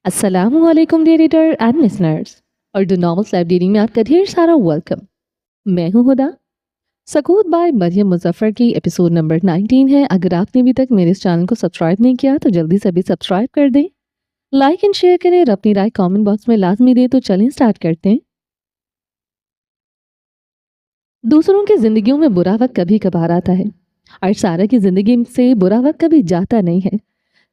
अस्सलाम वालेकुम dear reader and listeners और द नॉवेल लाइब्रेरी में आपका ढेर सारा वेलकम। मैं हूं हुदा। सकूत बाय मरियम मुजफ्फर की एपिसोड नंबर 19 है। अगर आपने अभी तक मेरे इस चैनल को सब्सक्राइब नहीं किया तो जल्दी से अभी सब्सक्राइब कर दें, लाइक एंड शेयर करें और अपनी राय कमेंट बॉक्स में लाजमी दें। तो चलें स्टार्ट करते हैं। दूसरों की जिंदगियों में बुरा वक्त कभी कभार आता है और सारा की जिंदगी से बुरा वक्त कभी जाता नहीं है।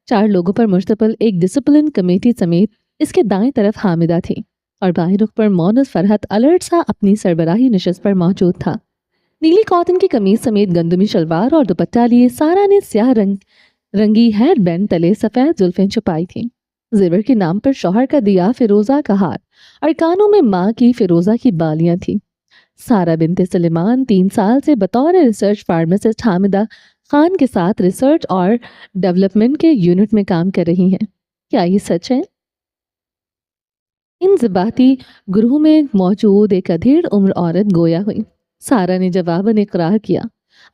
4 लोगों पर मुश्तमिल एक डिसिप्लिन कमेटी समेत इसके दाएं तरफ हामिदा थी और बाएं रुख पर मोनस फरहत अलर्ट सा अपनी सरबराही नशिस्त पर मौजूद था। नीली कॉटन की कमीज समेत गंदमी शलवार और दुपट्टा लिए सारा ने स्याह रंगी हेड बैंड तले सफेद जुल्फें छुपाई थी। जेवर के नाम पर शौहर का दिया फिरोजा का हार और कानों में माँ की फिरोजा की बालियां थी। सारा बिनते सुलेमान 3 साल से बतौर रिसर्च फार्मासिस्ट हामिदा खान के साथ रिसर्च और डेवलपमेंट के यूनिट में काम कर रही हैं। क्या ये सच है? इन ज़बाती गुरु में मौजूद एक अधेड़ उम्र औरत गोया हुई। सारा ने जवाबन इकरार किया।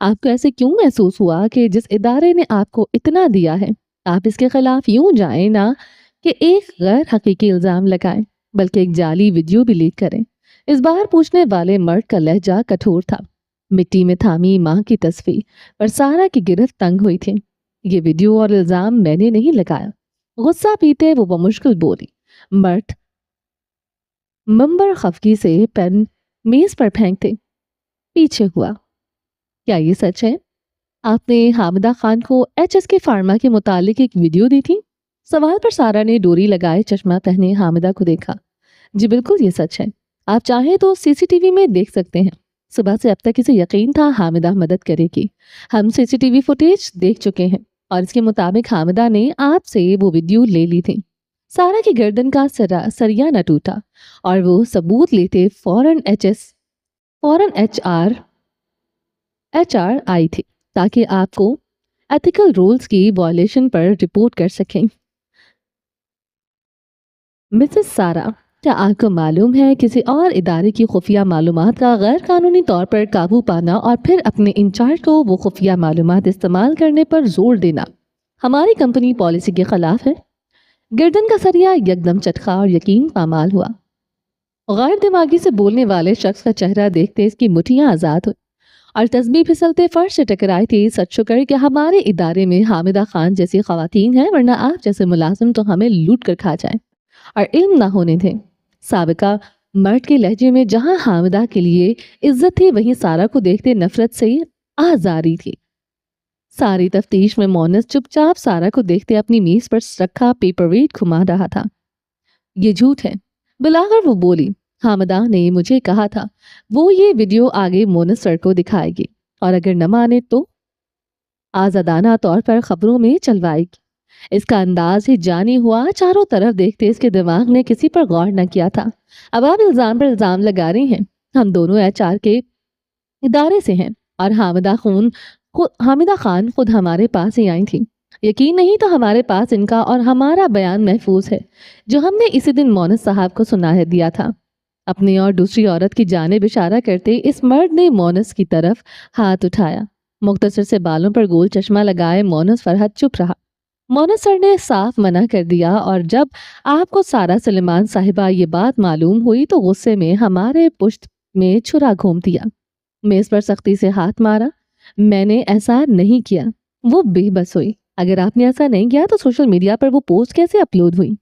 आपको ऐसे क्यों महसूस हुआ कि जिस इदारे ने आपको इतना दिया है आप इसके खिलाफ यूं जाएं, ना कि एक गैर हकीकी इल्ज़ाम लगाएं बल्कि एक जाली वीडियो भी लीक करें? इस बार पूछने वाले मर्द का लहजा कठोर था। मिट्टी में थामी माँ की तस्वीर पर सारा की गिरफ्त तंग हुई थी। ये वीडियो और इल्ज़ाम मैंने नहीं लगाया। गुस्सा पीते वो बमुश्किल बोली। मर्द मंबर खफगी से पेन मेज पर फेंकते पीछे हुआ। क्या ये सच है? आपने हामिदा खान को HSK फार्मा के मुतालिक एक वीडियो दी थी? सवाल पर सारा ने डोरी लगाए चश्मा पहने हामिदा को देखा। जी बिल्कुल ये सच है। आप चाहें तो CCTV में देख सकते हैं। सुबह से अब तक इसे यकीन था हामिदा मदद करेगी। हम CCTV फुटेज देख चुके हैं और इसके मुताबिक हामिदा ने आपसे वो वीडियो ले ली थी। सारा की गर्दन का सरिया न टूटा और वो सबूत लेते फौरन HR आई थी ताकि आपको एथिकल रूल्स की वॉयलेशन पर रिपोर्ट कर सकें। मिसेस सारा, क्या आपको मालूम है किसी और इदारे की खुफिया मालूमात का गैर कानूनी तौर पर काबू पाना और फिर अपने इंचार्ज को वो खुफिया मालूमात इस्तेमाल करने पर जोर देना हमारी कंपनी पॉलिसी के खिलाफ है? गर्दन का सरिया यकदम चटका और यकीन पामाल हुआ। गैर दिमागी से बोलने वाले शख्स का चेहरा देखते इसकी मुठियां आजाद हुई और तस्बीह फिसलते फर्श से टकराई थी। सच शुक्र कि हमारे इदारे में हामिदा खान जैसी खवातीन हैं, वरना आप जैसे मुलाजिम तो हमें लूट कर खा जाए और इल्म ना होने थे। साबिका मर्द के लहजे में जहां हामिदा के लिए इज्जत थी वहीं सारा को देखते नफरत से आजारी थी। सारी तफ्तीश में मोनस चुपचाप सारा को देखते अपनी मेज पर रखा पेपरवेट घुमा रहा था। ये झूठ है, बुलाकर वो बोली। हामिदा ने मुझे कहा था वो ये वीडियो आगे मोनस सर को दिखाएगी और अगर न माने तो आजादाना तौर पर खबरों में चलवाएगी। इसका अंदाज ही जानी हुआ। चारों तरफ देखते इसके दिमाग ने किसी पर गौर न किया था। अब आप इल्जाम पर इल्जाम लगा रही हैं। हम दोनों HR के इदारे से हैं और हामिदा खान खुद हमारे पास ही आई थी। यकीन नहीं तो हमारे पास इनका और हमारा बयान महफूज है जो हमने इसी दिन मोनस साहब को सुना है दिया था। अपनी और दूसरी औरत की जानिब इशारा करते इस मर्द ने मोनस की तरफ हाथ उठाया। मुख्तसर से बालों पर गोल चश्मा लगाए मोनस फरहत चुप रहा। मोनस सर ने साफ मना कर दिया और जब आपको सारा सुलेमान साहिबा ये बात मालूम हुई तो गुस्से में हमारे पुश्त में छुरा घूम दिया। मेज पर सख्ती से हाथ मारा। मैंने ऐसा नहीं किया। वो बेबस हुई। अगर आपने ऐसा नहीं किया तो सोशल मीडिया पर वो पोस्ट कैसे अपलोड हुई?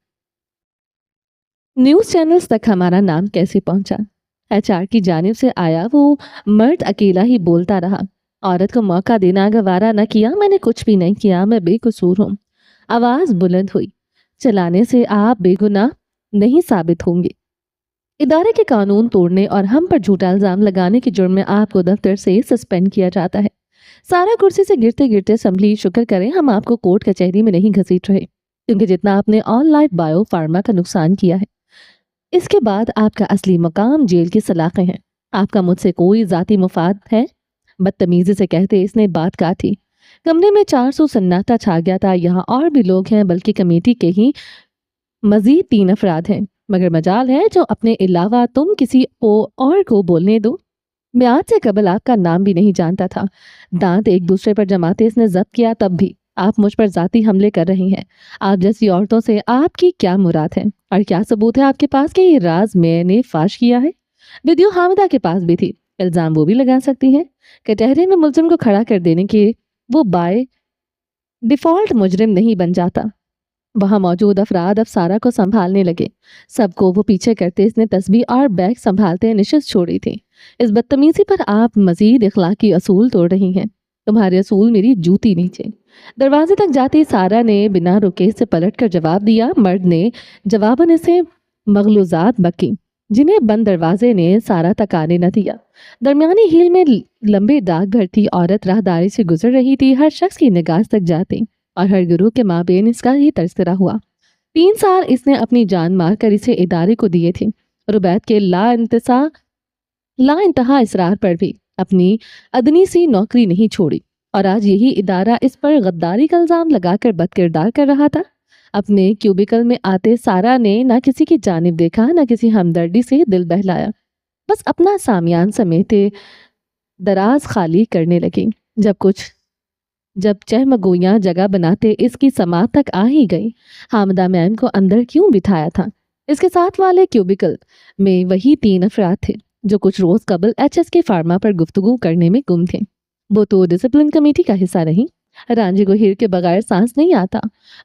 न्यूज़ चैनल्स तक हमारा नाम कैसे पहुंचा? HR की जानिब से आया वो मर्द अकेला ही बोलता रहा। औरत को मौका देना गवारा न किया। मैंने कुछ भी नहीं किया, मैं बेकसूर हूँ। आवाज बुलंद हुई। चलाने से आप बेगुनाह नहीं साबित होंगे। इदारे के कानून तोड़ने और हम पर झूठा इल्जाम लगाने के जुर्म में आपको दफ्तर से सस्पेंड किया जाता है। सारा कुर्सी से गिरते गिरते संभली। शुक्र करें हम आपको कोर्ट कचहरी में नहीं घसीट रहे, क्योंकि जितना आपने ऑनलाइन बायो फार्मा का नुकसान किया है इसके बाद आपका असली मकाम जेल की सलाखें हैं। आपका मुझसे कोई जाती मुफाद है? बदतमीजी से कहते इसने बात काटी। कमरे में 400 सन्नाटा छा गया था। यहाँ और भी लोग हैं, बल्कि कमेटी के ही मजीद 3 अफराद हैं, मगर मजाल है जो अपने अलावा तुम किसी को और को बोलने दो। मैं आज से कबल आपका नाम भी नहीं जानता था। दांत एक दूसरे पर जमाते इसने जब्त किया तब भी आप मुझ पर ज़ाती हमले कर रही हैं। आप जैसी औरतों से आपकी क्या मुराद है? और क्या सबूत है आपके पास कि ये राज मैंने फाश किया है? वीडियो हामिदा के पास भी थी। इल्ज़ाम वो भी लगा सकती हैं। कटहरे में मुलजिम को खड़ा कर देने के वो बाय डिफ़ॉल्ट मुजरिम नहीं बन जाता। वहां मौजूद अफराद अब सारा को संभालने लगे। सबको वो पीछे करते इसने तस्बीह और बैग संभालते निशिस्त छोड़ी थी। इस बदतमीजी पर आप मजीद इखलाकी असूल तोड़ रही हैं। तुम्हारे असूल मेरी जूती नीचे। दरवाजे तक जाती सारा ने बिना रुके से पलट कर जवाब दिया। मर्द ने जवाबन इसे मगलूजात बकी, जिन्हें बंद दरवाजे ने सारा तक आने न दिया। दरमियानी हील में लंबे दाग भरती औरत राहदारी से गुजर रही थी। हर शख्स की निगाह तक जाती और हर गुरु के माबेन इसका ही तस्करा हुआ। 3 साल इसने अपनी जान मार कर इसे इदारे को दिए थे। रुबैत के ला इंतहा इसरार पर भी अपनी अदनी सी नौकरी नहीं छोड़ी और आज यही इदारा इस पर गद्दारी का इल्जाम लगाकर बदकिरदार कर रहा था। अपने क्यूबिकल में आते सारा ने न किसी की जानिब देखा, न किसी हमदर्दी से दिल बहलाया। बस अपना सामियान समेटे दराज खाली करने लगी। जब चहमगोइयां जगह बनाते इसकी समात तक आ ही गई। हामिदा मैम को अंदर क्यों बिठाया था? इसके साथ वाले क्यूबिकल में वही 3 अफराद थे जो कुछ रोज कबल HSK फार्मा पर गुफ्तगू करने में गुम थे। वो तो डिसिप्लिन कमेटी का हिस्सा नहीं। रांझे को हीर के बगैर सांस नहीं आता।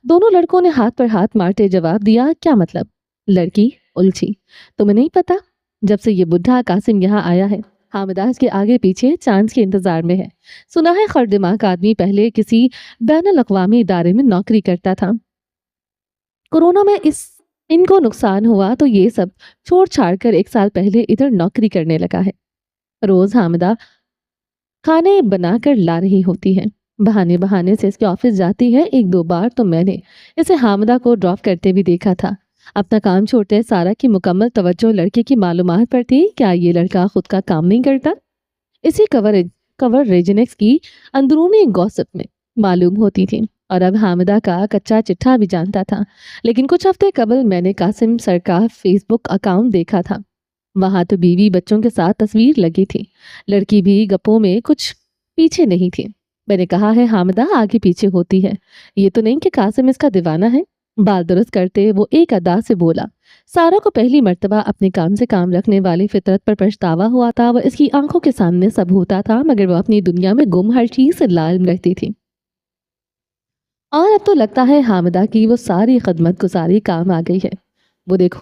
दोनों लड़कों ने हाथ पर हाथ मारते जवाब दिया, क्या मतलब? लड़की उलझी। तुम्हें नहीं पता? जब से ये बुढ़ा कासिम यहाँ आया है, हामिदा इसके आगे पीछे चांस के इंतजार में है। सुना है खरदिमाग आदमी पहले किसी बैनुल अक़वामी इदारे में नौकरी करता था। कोरोना में इनको नुकसान हुआ तो ये सब छोड़ छाड़ कर 1 साल पहले इधर नौकरी करने लगा है। रोज हामिदा खाने बनाकर ला रही होती है। बहाने बहाने से इसके ऑफिस जाती है। 1-2 बार तो मैंने इसे हामिदा को ड्रॉप करते भी देखा था। अपना काम छोड़ते सारा की मुकम्मल तवज्जो लड़के की मालूमात पर थी। क्या ये लड़का खुद का काम नहीं करता? इसी कवर रेजनेक्स की अंदरूनी गॉसिप में मालूम होती थी और अब हामिदा का कच्चा चिट्ठा भी जानता था। लेकिन कुछ हफ्ते कबल मैंने कासिम सर का फेसबुक अकाउंट देखा था। वहां तो बीवी बच्चों के साथ तस्वीर लगी थी। लड़की भी गप्पों में कुछ पीछे नहीं थी। मैंने कहा है हामिदा आगे पीछे होती है, ये तो नहीं कि कासिम इसका दीवाना है। बाल दुरुस्त करते वो एक अदा से बोला। सारा को पहली मर्तबा अपने काम से काम रखने वाली फितरत पर पछतावा हुआ था। वह इसकी आंखों के सामने सब होता था मगर वो अपनी दुनिया में गुम हर चीज से लालिम रहती थी। और अब तो लगता है हामिदा की वो सारी खदमत गुजारी काम आ गई है। वो देखो,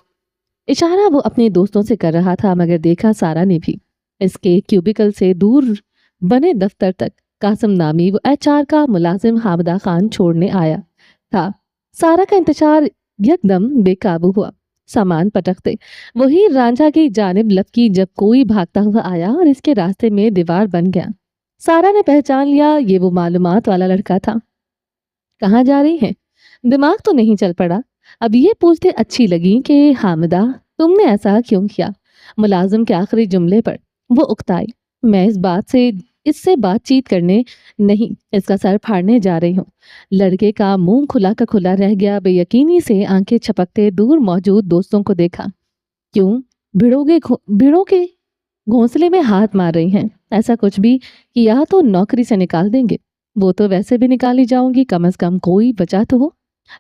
इशारा वो अपने दोस्तों से कर रहा था मगर देखा सारा ने भी। इसके क्यूबिकल से दूर बने दफ्तर तक कासिम नामी वो HR का मुलाजिम हामिदा खान छोड़ने आया था। सारा का इंतजार यकदम बेकाबू हुआ। सामान पटकते वही रांझा की जानिब लपकी जब कोई भागता हुआ आया और इसके रास्ते में दीवार बन गया। सारा ने पहचान लिया ये वो मालूमात वाला लड़का था। कहाँ जा रही हैं? दिमाग तो नहीं चल पड़ा। अब ये पूछते अच्छी लगी कि हामिदा तुमने ऐसा क्यों किया? मुलाजिम के आखिरी जुमले पर वो उकताई, मैं इससे बातचीत करने नहीं, इसका सर फाड़ने जा रही हूँ। लड़के का मुंह खुला का खुला रह गया। बेयकीनी से आंखें छपकते दूर मौजूद दोस्तों को देखा। क्यों भिड़ों के घोंसले में हाथ मार रही हैं? ऐसा कुछ भी किया तो नौकरी से निकाल देंगे। वो तो वैसे भी निकाली जाऊंगी, कम से कम कोई बचा तो हो।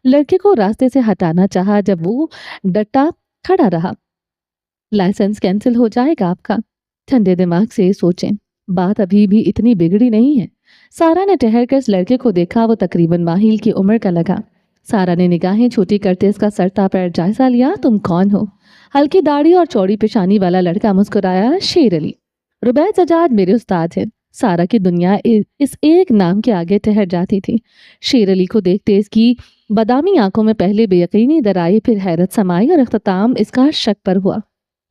लड़के को रास्ते से हटाना चाहा जब वो डटा खड़ा रहा। लाइसेंस कैंसिल हो जाएगा आपका। ठंडे दिमाग से सोचें, बात अभी भी इतनी बिगड़ी नहीं है। सारा ने ठहर कर इस लड़के को देखा। वो तकरीबन माहिल की उम्र का लगा। सारा ने निगाहें छोटी करते इसका सरता पैर जायजा लिया। तुम कौन हो? हल्की दाढ़ी और चौड़ी पेशानी वाला लड़का मुस्कुराया। शेर अली। रुबैत सजाद मेरे उस्ताद हैं। सारा की दुनिया इस एक नाम के आगे ठहर जाती थी। शेर अली को देखते इसकी बादामी आंखों में पहले बेयकीनी दराई, फिर हैरत समाई और इख्तिताम इसका शक पर हुआ।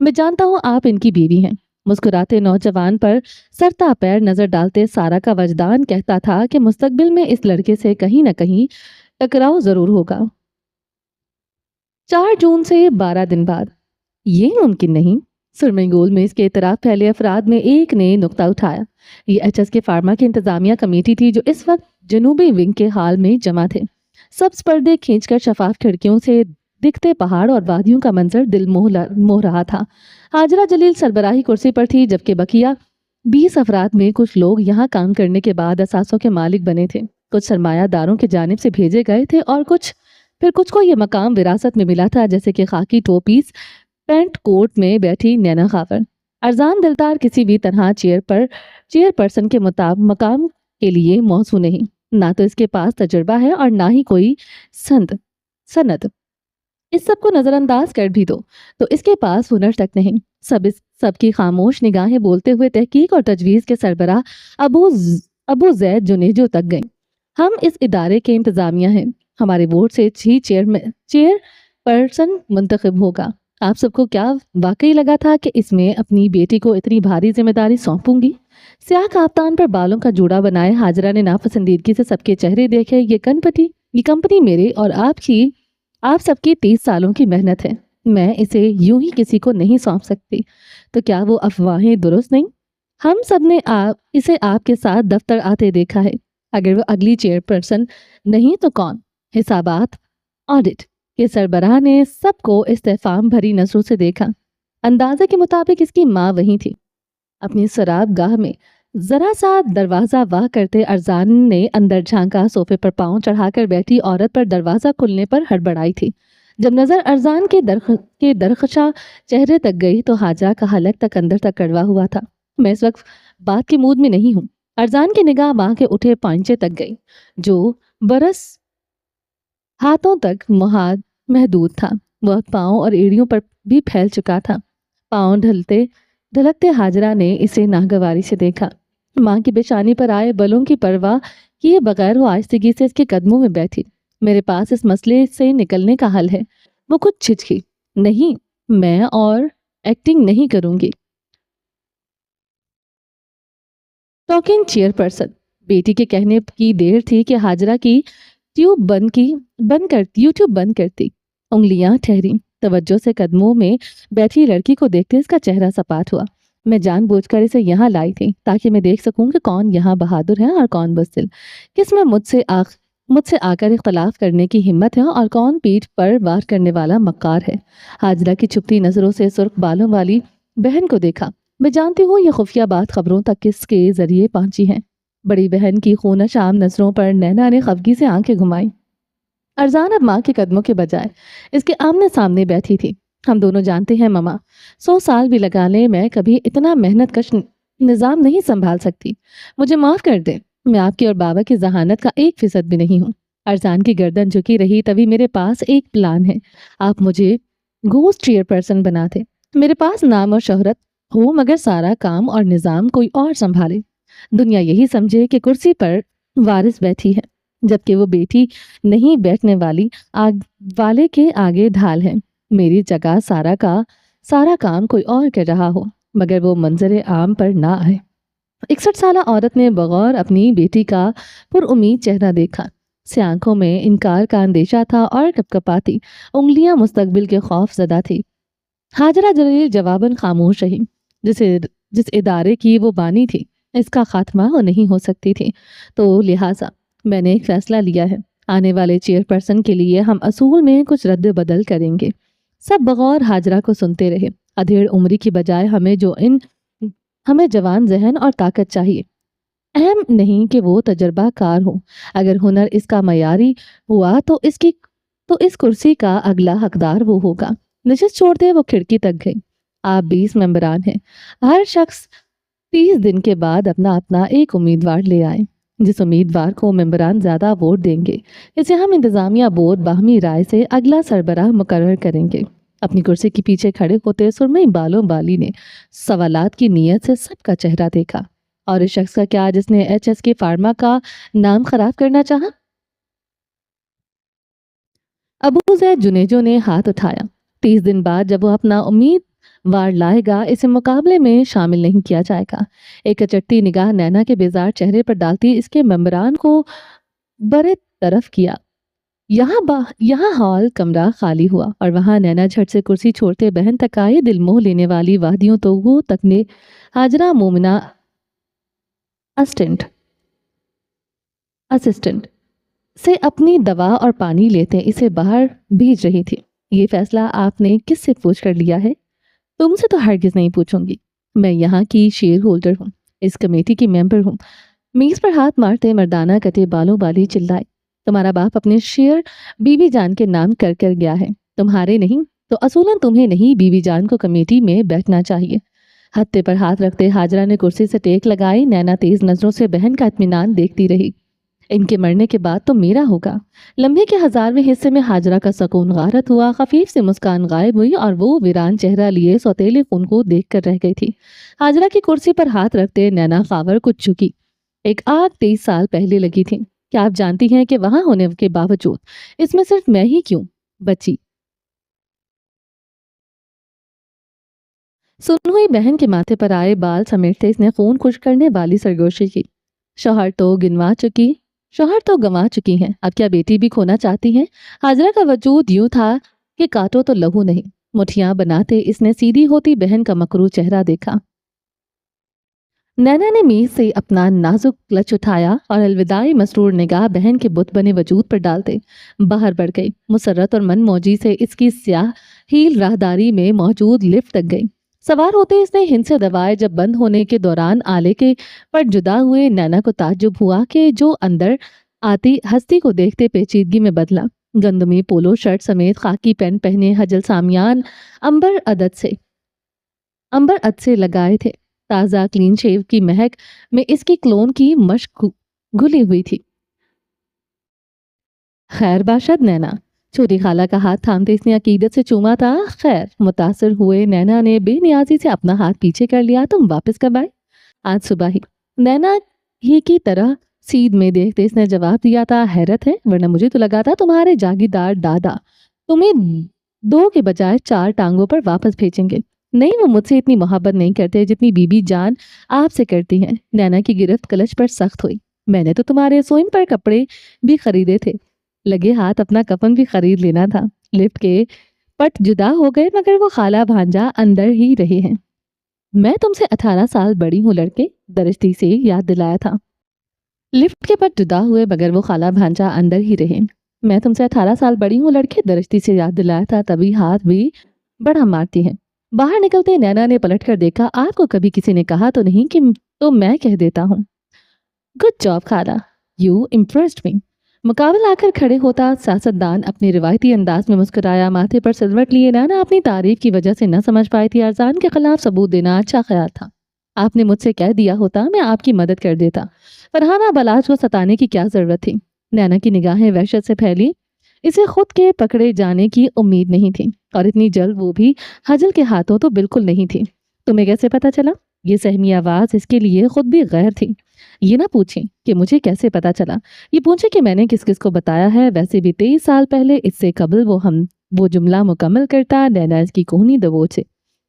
मैं जानता हूँ आप इनकी बीवी हैं। मुस्कुराते नौजवान पर सरता पैर नजर डालते सारा का वजदान कहता था कि मुस्तकबिल में इस लड़के से कहीं न कहीं टकराव जरूर होगा। 4 जून से 12 दिन बाद। ये मुमकिन नहीं। सुरमईगोल में इसके इतराफ फैले अफराद में एक ने नुक्ता उठाया। ये HSK फार्मा की इंतजामिया कमेटी थी जो इस वक्त जनूबी विंग के हाल में जमा थे। सब पर्दे खींचकर शफाफ खिड़कियों से दिखते पहाड़ और वादियों का मंजर दिल मोह रहा था। हाजरा जलील सरबराही कुर्सी पर थी जबकि बकिया 20 अफराद में कुछ लोग यहाँ काम करने के बाद असासों के मालिक बने थे। کچھ سرمایہ داروں کی جانب سے بھیجے گئے تھے اور کچھ کو یہ مقام وراثت میں ملا تھا، جیسے کہ خاکی ٹوپیز پینٹ کوٹ میں بیٹھی نینا خاور۔ ارزان دلدار کسی بھی طرح چیئر پرسن کے مقام کے لیے موزوں نہیں، نہ تو اس کے پاس تجربہ ہے اور نہ ہی کوئی سند۔ اس سب کو نظر انداز کر بھی دو تو اس کے پاس ہنر تک نہیں۔ سب کی خاموش نگاہیں بولتے ہوئے تحقیق اور تجویز کے سربراہ ابو زید جنیجو تک گئیں۔ ہم اس ادارے کے انتظامیہ ہیں، ہمارے ووٹ سے ہی چیئر پرسن منتخب ہوگا۔ آپ سب کو کیا واقعی لگا تھا کہ اس میں اپنی بیٹی کو اتنی بھاری ذمہ داری سونپوں گی؟ سیاہ کافتان پر بالوں کا جوڑا بنائے حاجرہ نے ناپسندیدگی سے سب کے چہرے دیکھے۔ یہ کمپنی میرے اور آپ سب کی 30 سالوں کی محنت ہے، میں اسے یوں ہی کسی کو نہیں سونپ سکتی۔ تو کیا وہ افواہیں درست نہیں؟ ہم سب نے اسے آپ کے ساتھ دفتر آتے دیکھا ہے۔ اگر وہ اگلی چیئر پرسن نہیں تو کون؟ حسابات آڈٹ کے سربراہ نے سب کو استفہام بھری نظروں سے دیکھا۔ اندازے کے مطابق اس کی ماں وہیں تھی۔ اپنی سراب گاہ میں ذرا سا دروازہ واہ کرتے ارزان نے اندر جھانکا۔ صوفے پر پاؤں چڑھا کر بیٹھی عورت پر دروازہ کھلنے پر ہڑبڑائی تھی۔ جب نظر ارزان کے درخشاں چہرے تک گئی تو حاجرہ کا حلق تک اندر تک کڑوا ہوا تھا۔ میں اس وقت بات کے مود میں نہیں ہوں۔ ارزان کی نگاہ ماں کے اٹھے پائنچے تک گئی جو برس ہاتھوں تک محدود تھا۔ وہ پاؤں اور ایڑیوں پر بھی پھیل چکا تھا۔ پاؤں ڈھلکتے حاجرہ نے اسے ناگواری سے دیکھا۔ ماں کی پیشانی پر آئے بلوں کی پرواہ کیے بغیر وہ آہستگی سے اس کے قدموں میں بیٹھی۔ میرے پاس اس مسئلے سے نکلنے کا حل ہے۔ وہ کچھ جھجکی۔ نہیں، میں اور ایکٹنگ نہیں کروں گی۔ ٹاکنگ چیئر پرسن بیٹی کے کہنے کی دیر تھی کہ حاجرہ کی یوٹیوب بند کرتی انگلیاں ٹھہری۔ توجہ سے قدموں میں بیٹھی لڑکی کو دیکھتے اس کا چہرہ سپاٹ ہوا۔ میں جان بوجھ کر اسے یہاں لائی تھی تاکہ میں دیکھ سکوں کہ کون یہاں بہادر ہے اور کون بزدل، کس میں مجھ سے آ کر اختلاف کرنے کی ہمت ہے اور کون پیٹھ پر وار کرنے والا مکار ہے۔ حاجرہ کی چھپتی نظروں سے سرخ بالوں والی بہن کو دیکھا۔ میں جانتی ہوں یہ خفیہ بات خبروں تک کس کے ذریعے پہنچی ہے۔ بڑی بہن کی خونش عام نظروں پر نینا نے خفگی سے آنکھیں گھمائیں۔ ارزان اب ماں کے قدموں کے بجائے اس کے آمنے سامنے بیٹھی تھی۔ ہم دونوں جانتے ہیں ماما، 100 سال بھی لگا لے میں کبھی اتنا محنت کش نظام نہیں سنبھال سکتی۔ مجھے معاف کر دیں، میں آپ کی اور بابا کی ذہانت کا 1% بھی نہیں ہوں۔ ارزان کی گردن جھکی رہی۔ تبھی میرے پاس ایک پلان ہے۔ آپ مجھے گھوسٹ چیئر پرسن بنا دیں۔ میرے پاس نام اور شہرت ہو مگر سارا کام اور نظام کوئی اور سنبھالے۔ دنیا یہی سمجھے کہ کرسی پر وارث بیٹھی ہے جبکہ وہ بیٹی نہیں بیٹھنے والے کے آگے ڈھال ہے۔ میری جگہ سارا کام کوئی اور کر رہا ہو مگر وہ منظر عام پر نہ آئے۔ 61 سالہ عورت نے بغور اپنی بیٹی کا پر امید چہرہ دیکھا۔ سے آنکھوں میں انکار کا اندیشہ تھا اور کپکپاتی انگلیاں مستقبل کے خوف زدہ تھی۔ حاجرہ جلیل جواباً خاموش رہی۔ جس ادارے کی وہ بانی تھی اس کا خاتمہ وہ نہیں ہو سکتی تھی، تو لہٰذا میں نے ایک فیصلہ لیا ہے۔ آنے والے چیئر پرسن کے لیے ہم اصول میں کچھ رد بدل کریں گے۔ سب بغور حاجرہ کو سنتے رہے۔ ادھیڑ عمری کی بجائے ہمیں جوان ذہن اور طاقت چاہیے۔ اہم نہیں کہ وہ تجربہ کار ہو، اگر ہنر اس کا معیاری ہوا تو اس کرسی کا اگلا حقدار وہ ہوگا۔ نشست چھوڑتے وہ کھڑکی تک گئی۔ آپ 20 ممبران ہیں، ہر شخص 30 دن کے بعد اپنا ایک امیدوار لے آئے۔ جس امیدوار کو ممبران زیادہ ووٹ دیں گے اسے ہم انتظامیہ بورڈ باہمی رائے سے اگلا سربراہ مقرر کریں گے۔ اپنی کرسی کے پیچھے کھڑے ہوتے سرمئی بالوں والی نے سوالات کی نیت سے سب کا چہرہ دیکھا۔ اور اس شخص کا کیا جس نے HSK فارما کا نام خراب کرنا چاہا؟ ابو زید جنیجو نے ہاتھ اٹھایا۔ 30 دن بعد جب وہ اپنا امیدوار لائے گا اسے مقابلے میں شامل نہیں کیا جائے گا۔ ایک اچٹتی نگاہ نینا کے بیزار چہرے پر ڈالتی اس کے ممبران کو برے طرف کیا۔ یہاں ہال کمرہ خالی ہوا اور وہاں نینا جھٹ سے کرسی چھوڑتے بہن تک آئے۔ دل موہ لینے والی وادیوں تو وہ تک نے حاجرہ مومنہ اسسٹنٹ سے اپنی دوا اور پانی لیتے اسے باہر بھیج رہی تھی۔ یہ فیصلہ آپ نے کس سے پوچھ کر لیا ہے؟ تم سے تو ہرگز نہیں پوچھوں گی۔ میں یہاں کی شیئر ہولڈر ہوں، اس کمیٹی کی ممبر ہوں۔ मेज पर हाथ मारते मर्दाना कटे बालों वाली चिल्लाई, तुम्हारा बाप अपने शेर बीबी जान के नाम कर कर गया है, तुम्हारे नहीं। तो असूलन तुम्हें नहीं, बीबी जान को कमेटी में बैठना चाहिए। हत्थे पर हाथ रखते हाजरा ने कुर्सी से टेक लगाई। नैना तेज नजरों से बहन का इत्मीनान देखती रही। इनके मरने के बाद तो मेरा होगा। लम्हे के 1000वें हिस्से में हाजरा का सकून गारत हुआ, खफीफ सी मुस्कान गायब हुई और वो वीरान चेहरा लिए सौतेले खून को देख कर रह गई थी। हाजरा की कुर्सी पर हाथ रखते नैना खावर कुछ झुकी। एक आग 23 साल पहले लगी थी। क्या आप जानती हैं कि वहां होने के बावजूद इसमें सिर्फ मैं ही क्यों बची? सुन हुई बहन के माथे पर आए बाल समेटते इसने खून खुश करने वाली सरगोशी की। शौहर तो गिनवा चुकी शौहर तो गंवा चुकी हैं, अब क्या बेटी भी खोना चाहती हैं? हाजरा का वजूद यूं था कि काटो तो लहू नहीं। मुठियां बनाते इसने सीधी होती बहन का मकरू चेहरा देखा। नैना ने मेज से अपना नाजुक क्लच उठाया और अलविदाई मसरूर निगाह बहन के बुत बने वजूद पर डालते बाहर बढ़ गई। मुसर्रत और मनमौजी से इसकी स्याह हील राहदारी में मौजूद लिफ्ट तक गई। सवार होते इसने हिंद से दबाए। जब बंद होने के दौरान आले के पर जुदा हुए नैना को ताज्जुब हुआ कि जो अंदर आती हस्ती को देखते पेचीदगी में बदला। गंदमी पोलो शर्ट समेत खाकी पैंट पहने हजल सामियान अंबर अद से लगाए थे। ताज़ा क्लीन शेव की महक में इसकी क्लोन की मश्क घुली हुई थी। खैर बाशद नैना, छोटी खाला का हाथ थामते इसने अकीदत से चूमा था। खैर। मुतासर हुए नैना ने बेनियाजी से अपना हाथ पीछे कर लिया। तुम वापस कब आए? आज सुबह ही। नैना ही की तरह सीध में देखते इसने जवाब दिया था। हैरत है, वरना मुझे तो लगा था तुम्हारे जागीरदार दादा तुम्हें 2 के बजाय 4 टांगों पर वापस भेजेंगे। नहीं, वो मुझसे इतनी मोहब्बत नहीं करते जितनी बीबी जान आपसे करती हैं। नैना की गिरफ्त कलश पर सख्त हुई। मैंने तो तुम्हारे स्वयं पर कपड़े भी खरीदे थे, लगे हाथ अपना कफन भी खरीद लेना था। लिफ्ट के पट जुदा हो गए मगर वो खाला भांजा अंदर ही रहे हैं। मैं तुमसे 18 साल बड़ी हूँ लड़के, दरिश्ती से याद दिलाया था। लिफ्ट के पट जुदा हुए मगर वो खाला भांजा अंदर ही रहे। मैं तुमसे 18 साल बड़ी हूँ लड़के, दरिश्ती से याद दिलाया था। तभी हाथ भी बड़ा मारती है। बाहर निकलते नैना ने पलटकर देखा। आपको कभी किसी ने कहा तो नहीं कि तो मैं कह देता हूँ। गुड जॉब खाला, यू इम्प्रेस्ड मी। मुकाबल आकर खड़े होता सियासतदान अपने रिवायती अंदाज में मुस्कुराया। माथे पर सिलवट लिए नैना अपनी तारीफ की वजह से न समझ पाई थी अरजान के खिलाफ सबूत देना अच्छा ख्याल था। आपने मुझसे कह दिया होता मैं आपकी मदद कर देता। फरहाना बलाज को सताने की क्या जरूरत थी? नैना की निगाहें वहशत से फैली। इसे खुद के पकड़े जाने की उम्मीद नहीं थी और इतनी जल्द वो भी हजल के हाथों तो बिल्कुल नहीं थी। तुम्हें कैसे पता चला? ये सहमी आवाज इसके लिए खुद भी गैर थी। ये ना पूछें कि मुझे कैसे पता चला, ये पूछे कि मैंने किस किस को बताया है। वैसे भी 23 साल पहले इससे कबल वो जुमला मुकम्मल करता। नैना इसकी कोहनी दबोच से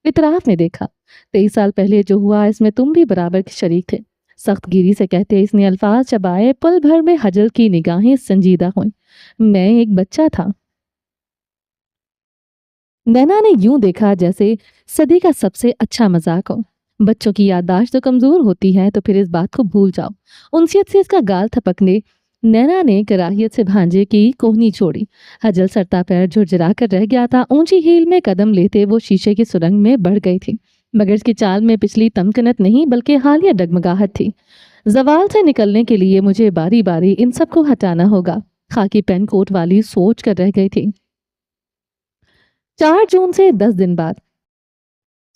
इतराफ ने देखा। 23 साल पहले जो हुआ इसमें तुम भी बराबर के शरीक थे। सख्त गिरी से कहते इसने अल्फाज चबाए। पल भर में हजल की निगाहें संजीदा हुई। मैं एक बच्चा था। नैना ने यूं देखा जैसे सदी का सबसे अच्छा मजाक हो। बच्चों की याददाश्त तो कमजोर होती है, तो फिर इस बात को भूल जाओ। उनसियत से इसका गाल थपकने नैना ने कराहियत से भांजे की कोहनी छोड़ी। हजल सरता पैर झुरझुरा कर रह गया था। ऊंची हील में कदम लेते वो शीशे की सुरंग में बढ़ गई थी मगर इसकी चाल में पिछली तमकनत नहीं बल्कि हालिया डगमगाहट थी। जवाल से निकलने के लिए मुझे बारी बारी इन सबको हटाना होगा, खाकी पेन कोट वाली सोच कर रह गई थी। 4 जून से 10 दिन बाद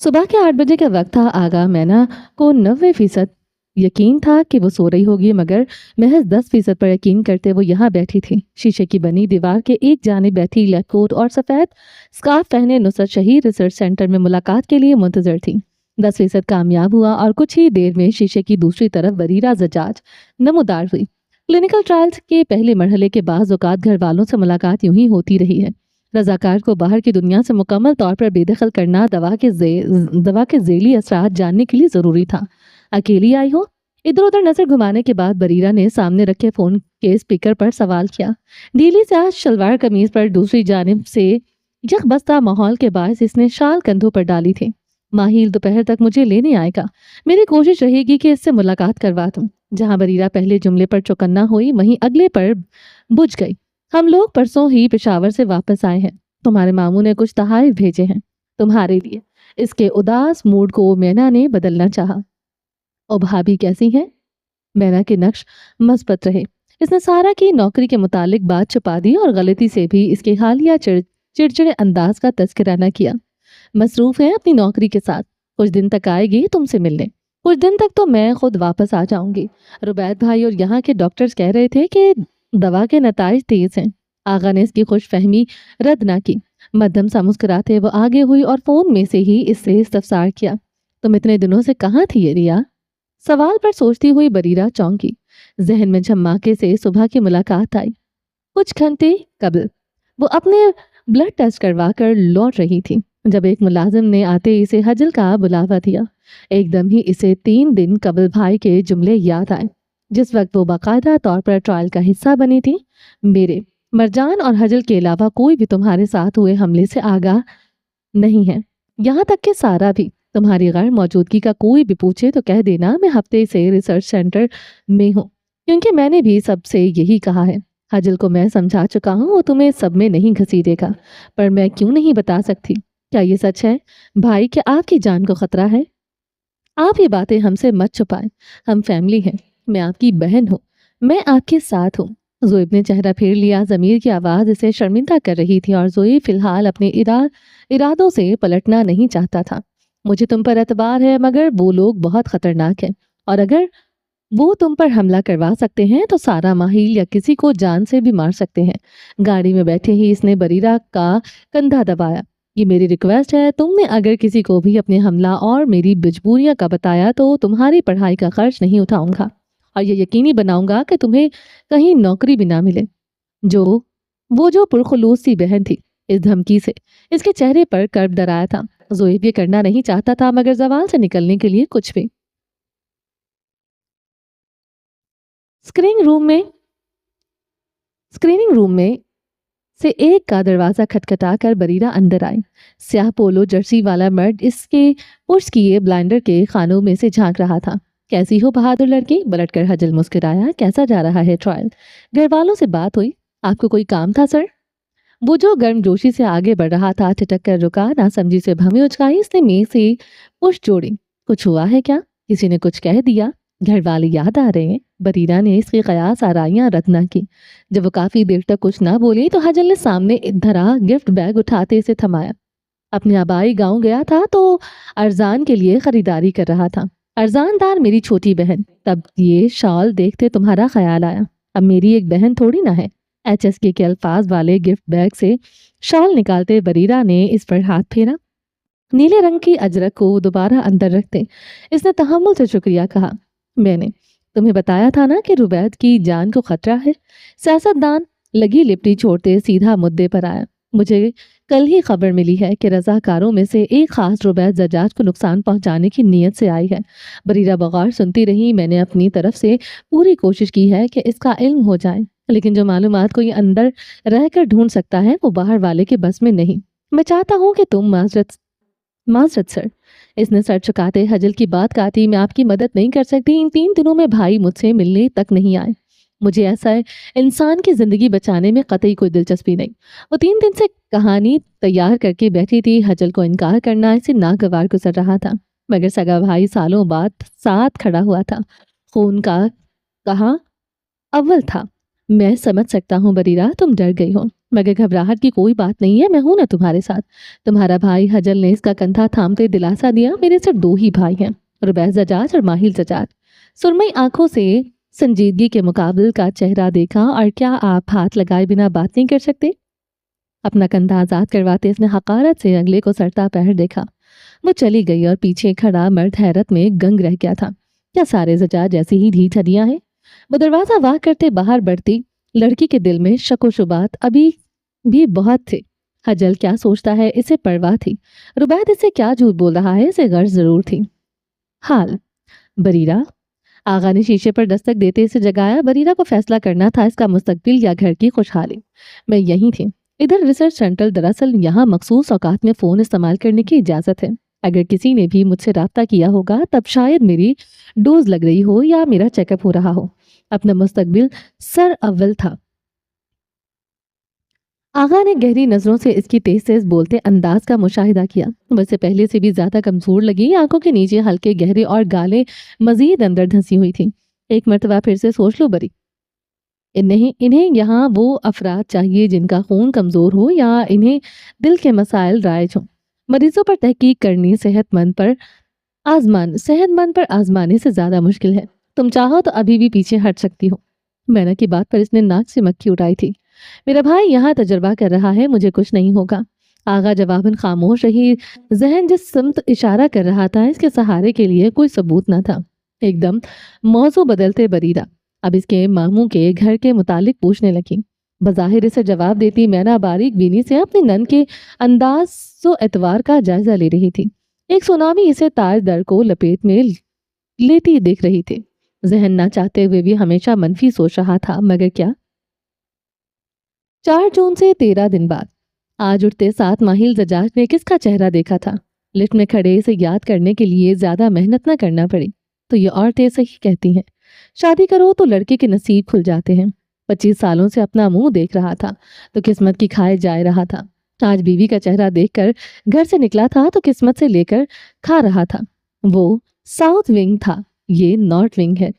सुबह के 8 बजे का वक्त था। आगा मैना को 90% यकीन था कि वो सो रही होगी मगर महज 10% पर यकीन करते वो यहाँ बैठी थी। शीशे की बनी दीवार के एक जानिब बैठी लैब कोट और सफ़ेद स्कार्फ पहने नुसरत शहीद रिसर्च सेंटर में मुलाकात के लिए मुंतजर थी। 10% कामयाब हुआ और कुछ ही देर में शीशे की दूसरी तरफ वरीरा जजाज नमोदार हुई। क्लिनिकल ट्रायल्स के पहले मरहले के बाद औकात घर वालों से मुलाकात यूं ही होती रही है। रजाकार को बाहर की दुनिया से मुकम्मल तौर पर बेदखल करना दवा के ज़ेली असरात जानने के लिए ज़रूरी था। अकेली आई हो? इधर उधर नजर घुमाने के बाद बरीरा ने सामने रखे फोन के स्पीकर पर सवाल किया। ढीली से आज शलवार कमीज पर दूसरी जानिब से यकबस्ता माहौल के बायस इसने शाल कंधों पर डाली थी। माहिल दोपहर तक मुझे लेने आएगा। मेरी कोशिश रहेगी कि इससे मुलाकात करवा दूं। जहां बरीरा पहले जुमले पर चौकन्ना हुई वहीं अगले पर बुझ गई। हम लोग परसों ही पेशावर से वापस आए हैं। तुम्हारे मामू ने कुछ तोहफे भेजे हैं तुम्हारे लिए। इसके उदास मूड को मैना ने बदलना चाहा। और भाभी कैसी हैं? मैना के नक्श मस्बत रहे। इसने सारा की नौकरी के मुतालिक बात छुपा दी और गलती से भी इसके हालिया चिड़चिड़े अंदाज का तस्करा न किया। मसरूफ है अपनी नौकरी के साथ, कुछ दिन तक आएगी तुमसे मिलने, कुछ दिन तक तो मैं खुद वापस आ जाऊंगी। रुबैद भाई और यहाँ के डॉक्टर्स कह रहे थे कि दवा के नताइज तेज हैं। आगा ने इसकी खुशफहमी रद्द ना की। मध्यम सा मुस्कुराते वो आगे हुई और फोन में से ही इससे इस्तफसार किया, तुम इतने दिनों से कहाँ थी ये रिया? सवाल पर सोचती हुई बरीरा चौंकी। जहन में झमाके से सुबह की मुलाकात आई। कुछ घंटे कबल वो अपने ब्लड टेस्ट करवा कर लौट रही थी जब एक मुलाजिम ने आते इसे हजल का बुलावा दिया। एकदम ही इसे 3 दिन कबल भाई के जुमले याद आए जिस वक्त वो बाकायदा तौर पर ट्रायल का हिस्सा बनी थी। मेरे मरजान और हजल के अलावा कोई भी तुम्हारे साथ हुए हमले से आगाह नहीं है, यहाँ तक कि सारा भी। तुम्हारी गैर मौजूदगी का कोई भी पूछे तो कह देना मैं हफ्ते से रिसर्च सेंटर में हूँ, क्योंकि मैंने भी सबसे यही कहा है। हजल को मैं समझा चुका हूँ, वो तुम्हें सब में नहीं घसीटेगा, पर मैं क्यों नहीं बता सकती? क्या ये सच है भाई कि आपकी जान को खतरा है? आप ये बातें हमसे मत छुपाएं, हम फैमिली हैं, मैं आपकी बहन हूँ, मैं आपके साथ हूँ। ज़ोएब ने चेहरा फेर लिया। ज़मीर की आवाज़ इसे शर्मिंदा कर रही थी और ज़ोएब फिलहाल अपने इरादों से पलटना नहीं चाहता था। मुझे तुम पर एतबार है, मगर वो लोग बहुत खतरनाक हैं और अगर वो तुम पर हमला करवा सकते हैं तो सारा माहिल या किसी को जान से भी मार सकते हैं। गाड़ी में बैठे ही इसने बरीरा का कंधा दबाया। ये मेरी रिक्वेस्ट है, तुमने अगर किसी को भी अपने हमला और मेरी मजबूरियां का बताया तो तुम्हारी पढ़ाई का खर्च नहीं उठाऊंगा और ये यकीनी बनाऊंगा कि तुम्हें कहीं नौकरी भी ना मिले। जो पुरखुलूस सी बहन थी। इस धमकी से इसके चेहरे पर कर्ब दराया था। ज़ोएब ये करना नहीं चाहता था, मगर जवाल से निकलने के लिए कुछ भी। स्क्रीनिंग रूम में से एक का दरवाजा खटखटा कर बरीरा अंदर आई। स्याह पोलो जर्सी वाला मर्द इसके पुश किए ब्लाइंडर के खानों में से झांक रहा था। कैसी हो बहादुर लड़की? पलटकर हजल मुस्कुराया। कैसा जा रहा है ट्रायल? घर वालों से बात हुई? आपको कोई काम था सर? वो जो गर्मजोशी से आगे बढ़ रहा था ठिठक कर रुका। नासमझी से भवें उचकाई इसने मेज से पुश जोड़ी। कुछ हुआ है क्या? किसी ने कुछ कह दिया? घर वाले याद आ रहे हैं? बरीरा ने इसकी कयास आराइयां रद्द न की। जब वो काफी देर तक कुछ ना बोली तो हजल ने सामने धरा गिफ्ट बैग उठाते इसे थमाया। अपने आबाई गांव गया था तो अरजान के लिए खरीदारी कर रहा था। अरजानदार मेरी छोटी बहन। तब ये शॉल देखते तुम्हारा ख्याल आया। अब मेरी एक बहन थोड़ी ना है। HSK के अल्फाज वाले गिफ्ट बैग से शॉल निकालते बरीरा ने इस पर हाथ फेरा। नीले रंग की अजरक को दोबारा अंदर रखते इसने तहम्मुल से शुक्रिया कहा। मैंने तुम्हें बताया था ना कि रुबैद की जान को खतरा है। सियासतदान लगी लिपटी छोड़ते सीधा मुद्दे पर आया। मुझे कल ही खबर मिली है कि रजाकारों में से एक खास रुबैद जजाज को नुकसान पहुंचाने की नीयत से आई है। बरीरा बगौर सुनती रही। मैंने अपनी तरफ से पूरी कोशिश की है कि इसका इल्म हो जाए, लेकिन जो मालूमात कोई अंदर रहकर ढूंढ सकता है वो बाहर वाले के बस में नहीं। मैं चाहता हूँ कि तुम माजरत सर। इसने सर झुकाते हजल की बात काटी। मैं आपकी मदद नहीं कर सकती। इन 3 दिनों में भाई मुझसे मिलने तक नहीं आए। मुझे ऐसा इंसान की जिंदगी बचाने में कतई कोई दिलचस्पी नहीं। वो 3 दिन से कहानी तैयार करके बैठी थी। हजल को इनकार करना इसे नागवार गुजर रहा था, मगर सगा भाई सालों बाद साथ खड़ा हुआ था। खून का कहा अव्वल था। मैं समझ सकता हूँ बरीरा, तुम डर गई हो, मगर घबराहट की कोई बात नहीं है। मैं हूं ना तुम्हारे साथ। तुम्हारा भाई हजल ने इसका कंधा थामते दिलासा दिया। मेरे सिर्फ 2 ही भाई हैं, रुबैद जजाज और माहिल जजाज। सुरमई आंखों से संजीदगी के मुकाबले का चेहरा देखा। और क्या आप हाथ लगाए बिना बात नहीं कर सकते? अपना कंधा आजाद करवाते इसने हकारत से अगले को सरता पैर देखा। वो चली गई और पीछे खड़ा मर्द हैरत में गंग रह गया था। क्या सारे जजाज ऐसी ही ढीठ हड्डियां हैं? वो दरवाजा वाह करते बाहर बढ़ती लड़की के दिल में शक व शुबात अभी भी बहुत थे। हजल क्या सोचता है इसे परवाह थी। रुबैद इसे क्या झूठ बोल रहा है इसे गर्ज जरूर थी। हाल बरीरा। आगा ने शीशे पर दस्तक देते इसे जगाया। बरीरा को फैसला करना था इसका मुस्तकबिल या घर की खुशहाली। मैं यहीं थी। इधर रिसर्च सेंटर, दरअसल यहाँ मखसूस औकात में फ़ोन इस्तेमाल करने की इजाज़त है। अगर किसी ने भी मुझसे राब्ता किया होगा तब शायद मेरी डोज लग रही हो या मेरा चेकअप हो रहा हो। अपना मुस्तकबिल सर अव्वल था। आगा ने गहरी नजरों से इसकी तेज तेज बोलते अंदाज का मुशाहिदा किया। वैसे पहले से भी ज्यादा कमजोर लगी। आंखों के नीचे हल्के गहरे और गाले मजीद अंदर धंसी हुई थी। एक मर्तबा फिर से सोच लो बरी। इन्हें इन्हें यहाँ वो अफराद चाहिए जिनका खून कमज़ोर हो या इन्हें दिल के मसाइल राइज हों। मरीजों पर तहकीक करनी सेहतमंद पर आजमाने से ज्यादा मुश्किल है। तुम चाहो तो अभी भी पीछे हट सकती हो। मैना की बात पर इसने नाक से मक्खी उठाई थी। मेरा भाई यहाँ तजर्बा कर रहा है, मुझे कुछ नहीं होगा। आगा जवाबन खामोश रही। जहन जिस समत इशारा कर रहा था इसके सहारे के लिए कोई सबूत न था। एकदम मौजू बदलते बरीदा अब इसके मामू के घर के मुतालिक पूछने लगी। बज़ाहिर इसे जवाब देती मैना बारीक बीनी से अपने नन के अंदाज सो एतवार का जायजा ले रही थी। एक सुनामी इसे ताज दर को लपेट में लेती दिख रही थी। जहन ना चाहते हुए भी हमेशा मनफी सोच रहा था, मगर क्या। 4 जून से 13 दिन बाद आज उठते 7 माहिल जजाज ने किसका चेहरा देखा था। लिफ्ट में खड़े इसे याद करने के लिए ज्यादा मेहनत न करना पड़ी। तो ये औरतें सही कहती हैं, शादी करो तो लड़के के नसीब खुल जाते हैं। 25 सालों से अपना मुंह देख रहा था तो किस्मत की खाए जा रहा था। आज बीवी का चेहरा देखकर घर से निकला था तो किस्मत से लेकर खा रहा था। वो साउथ विंग था, ये नॉर्थ विंग है।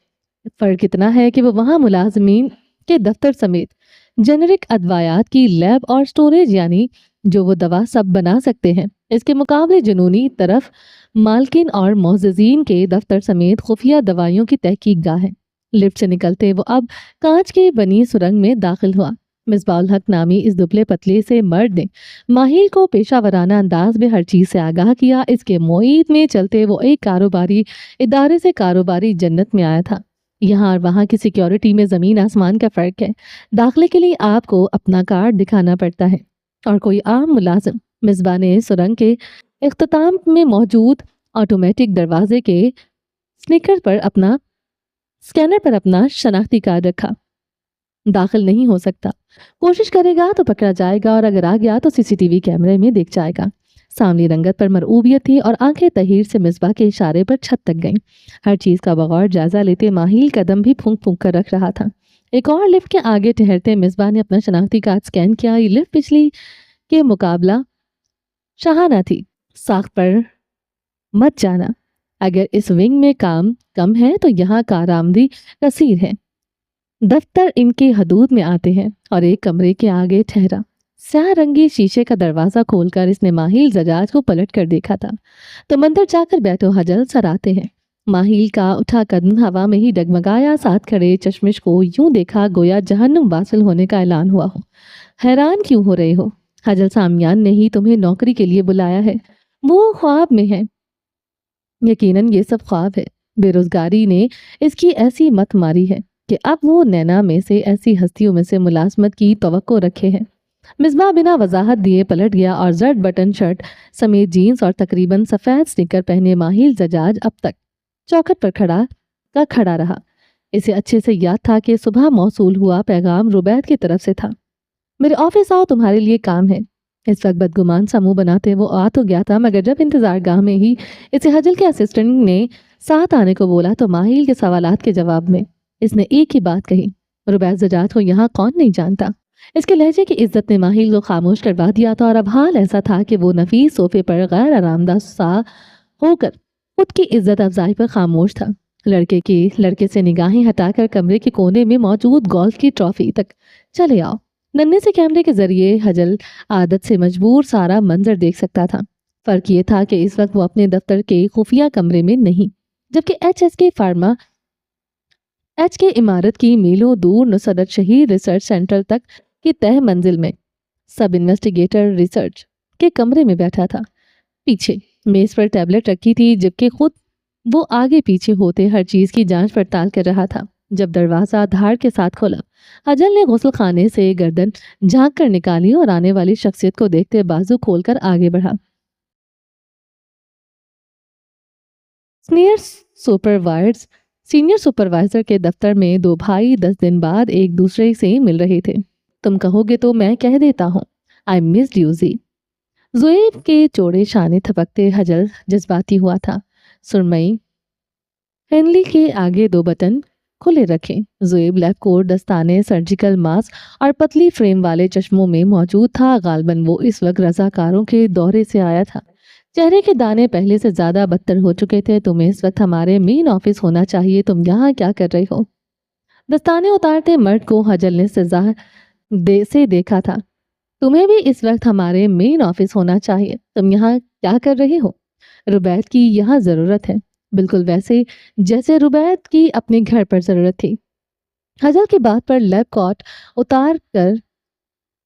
फर्क इतना है कि वो वहां मुलाजमीन के दफ्तर समेत जेनेरिक अदवायात की लैब और स्टोरेज यानी जो वो दवा सब बना सकते हैं। इसके मुकाबले जुनूनी तरफ मालकिन और मोअज़्ज़िज़ीन के दफ्तर समेत खुफिया दवाइयों की तहकीक गाह है। लिफ्ट से निकलते वो अब कांच की बनी सुरंग में दाखिल हुआ। मिसबाउल हक नामी इस दुबले पतले से मर्द ने माहिल को पेशावराना अंदाज में हर चीज से आगाह किया। इसके मोईद में चलते वो एक कारोबारी इदारे से कारोबारी जन्नत में आया था। यहाँ और वहाँ की सिक्योरिटी में ज़मीन आसमान का फ़र्क है। दाखिले के लिए आपको अपना कार्ड दिखाना पड़ता है और कोई आम मुलाजिम मिसबाने सुरंग के इख्तिताम में मौजूद ऑटोमेटिक दरवाजे के स्कैनर पर अपना शनाख्ती कार्ड रखा दाखिल नहीं हो सकता। कोशिश करेगा तो पकड़ा जाएगा और अगर आ गया तो सीसीटीवी कैमरे में देख जाएगा। सामने रंगत पर मरऊबियत थी और आंखें तहीर से मिसबा के इशारे पर छत तक गईं। हर चीज का बगौर जायजा लेते माहिल कदम भी फूंक फूंक कर रख रहा था। एक और लिफ्ट के आगे ठहरते मिसबा ने अपना शनाख्ती कार्ड स्कैन किया। ये लिफ्ट पिछली के मुकाबला शाहाना थी। साख पर मत जाना। अगर इस विंग में काम कम है तो यहाँ कारआमदी कसीर है। दफ्तर इनके हदूद में आते हैं और एक कमरे के आगे ठहरा। स्याह रंगी शीशे का दरवाजा खोलकर इसने माहिल जजाज को पलट कर देखा था। तो मंदिर जाकर बैठो हजल सर आते हैं। माहिल का उठा कदम हवा में ही डगमगाया। साथ खड़े चश्मिश को यूं देखा गोया जहन्नुम वासिल होने का ऐलान हुआ हो। हैरान क्यों हो रहे हो? हजल सामियान ने ही तुम्हें नौकरी के लिए बुलाया है। वो ख्वाब में है। यकीनन ये सब ख्वाब है। बेरोजगारी ने इसकी ऐसी मत मारी है कि अब वो नैना में से ऐसी हस्तियों में से मुलाजमत की तवक्को रखे हैं। मिसबा बिना वजाहत दिए पलट गया और जर्द बटन शर्ट समेत जीन्स और तकरीबन सफ़ेद स्निकर पहने माहिल जजाज अब तक चौखट पर खड़ा रहा। इसे अच्छे से याद था कि सुबह मौसूल हुआ पैगाम रुबैद की तरफ से था। मेरे ऑफिस आओ, तुम्हारे लिए काम है। इस वक्त बदगुमान सा मुंह बनाते वो आ तो गया था, मगर जब इंतजार गाह में ही इसे हजल के असिस्टेंट ने साथ आने को बोला तो माहिल के सवालात के जवाब में इसने एक ही बात कही, रुबैद जजाज को यहाँ कौन नहीं जानता। इसके लहजे की इज्जत ने माहिल को खामोश करवा दिया था और अब हाल ऐसा था कि वो नफीस सोफे पर गैर आरामदा सा होकर खुद की इज्जत अफजाई पर खामोश था। लड़के से निगाहें हटाकर कमरे के कोने में मौजूद गोल्फ की ट्रॉफी तक चले आओ। नन्हे से कैमरे के जरिए हजल आदत से मजबूर सारा मंजर देख सकता था। फर्क ये था कि इस वक्त वो अपने दफ्तर के खुफिया कमरे में नहीं, जबकि एच के इमारत की मीलों दूर नुसरत शहीद रिसर्च सेंटर तक की तह मंजिल में सब इन्वेस्टिगेटर रिसर्च के कमरे में बैठा था। पीछे मेज पर टैबलेट रखी थी, जबकि खुद वो आगे पीछे होते हर चीज की जांच पड़ताल कर रहा था। जब दरवाजा धाड़ के साथ खोला, हजल ने गुस्ल खाने से गर्दन झांक कर निकाली और आने वाली शख्सियत को देखते बाजू खोलकर आगे बढ़ा। सीनियर सुपरवाइजर के दफ्तर में दो भाई 10 दिन बाद एक दूसरे से मिल रहे थे। तुम कहोगे तो मैं कह देता हूँ, आई मिस ड्यूजी। ज़ुएब के चौड़े शाने थपकते हजल जज्बाती हुआ था। सुरमई हेनली के आगे 2 बटन खुले रखे। ज़ुएब लैब कोट, दस्ताने, सर्जिकल मास्क और पतली फ्रेम वाले चश्मों में मौजूद था। गालबन वो इस वक्त रजाकारों के दौरे से आया था। चेहरे के दाने पहले से ज्यादा बदतर हो चुके थे। तुम्हें इस वक्त हमारे मेन ऑफिस होना चाहिए, तुम यहाँ क्या कर रही हो? दस्ताने उतारते मर्द को हजल ने सजा से देखा था। तुम्हें भी इस वक्त हमारे मेन ऑफिस होना चाहिए, तुम यहाँ क्या कर रही हो? रुबैद की यहाँ जरूरत है, बिल्कुल वैसे जैसे रुबैद की अपने घर पर जरूरत थी। हजल की बात पर लैब कोट उतार कर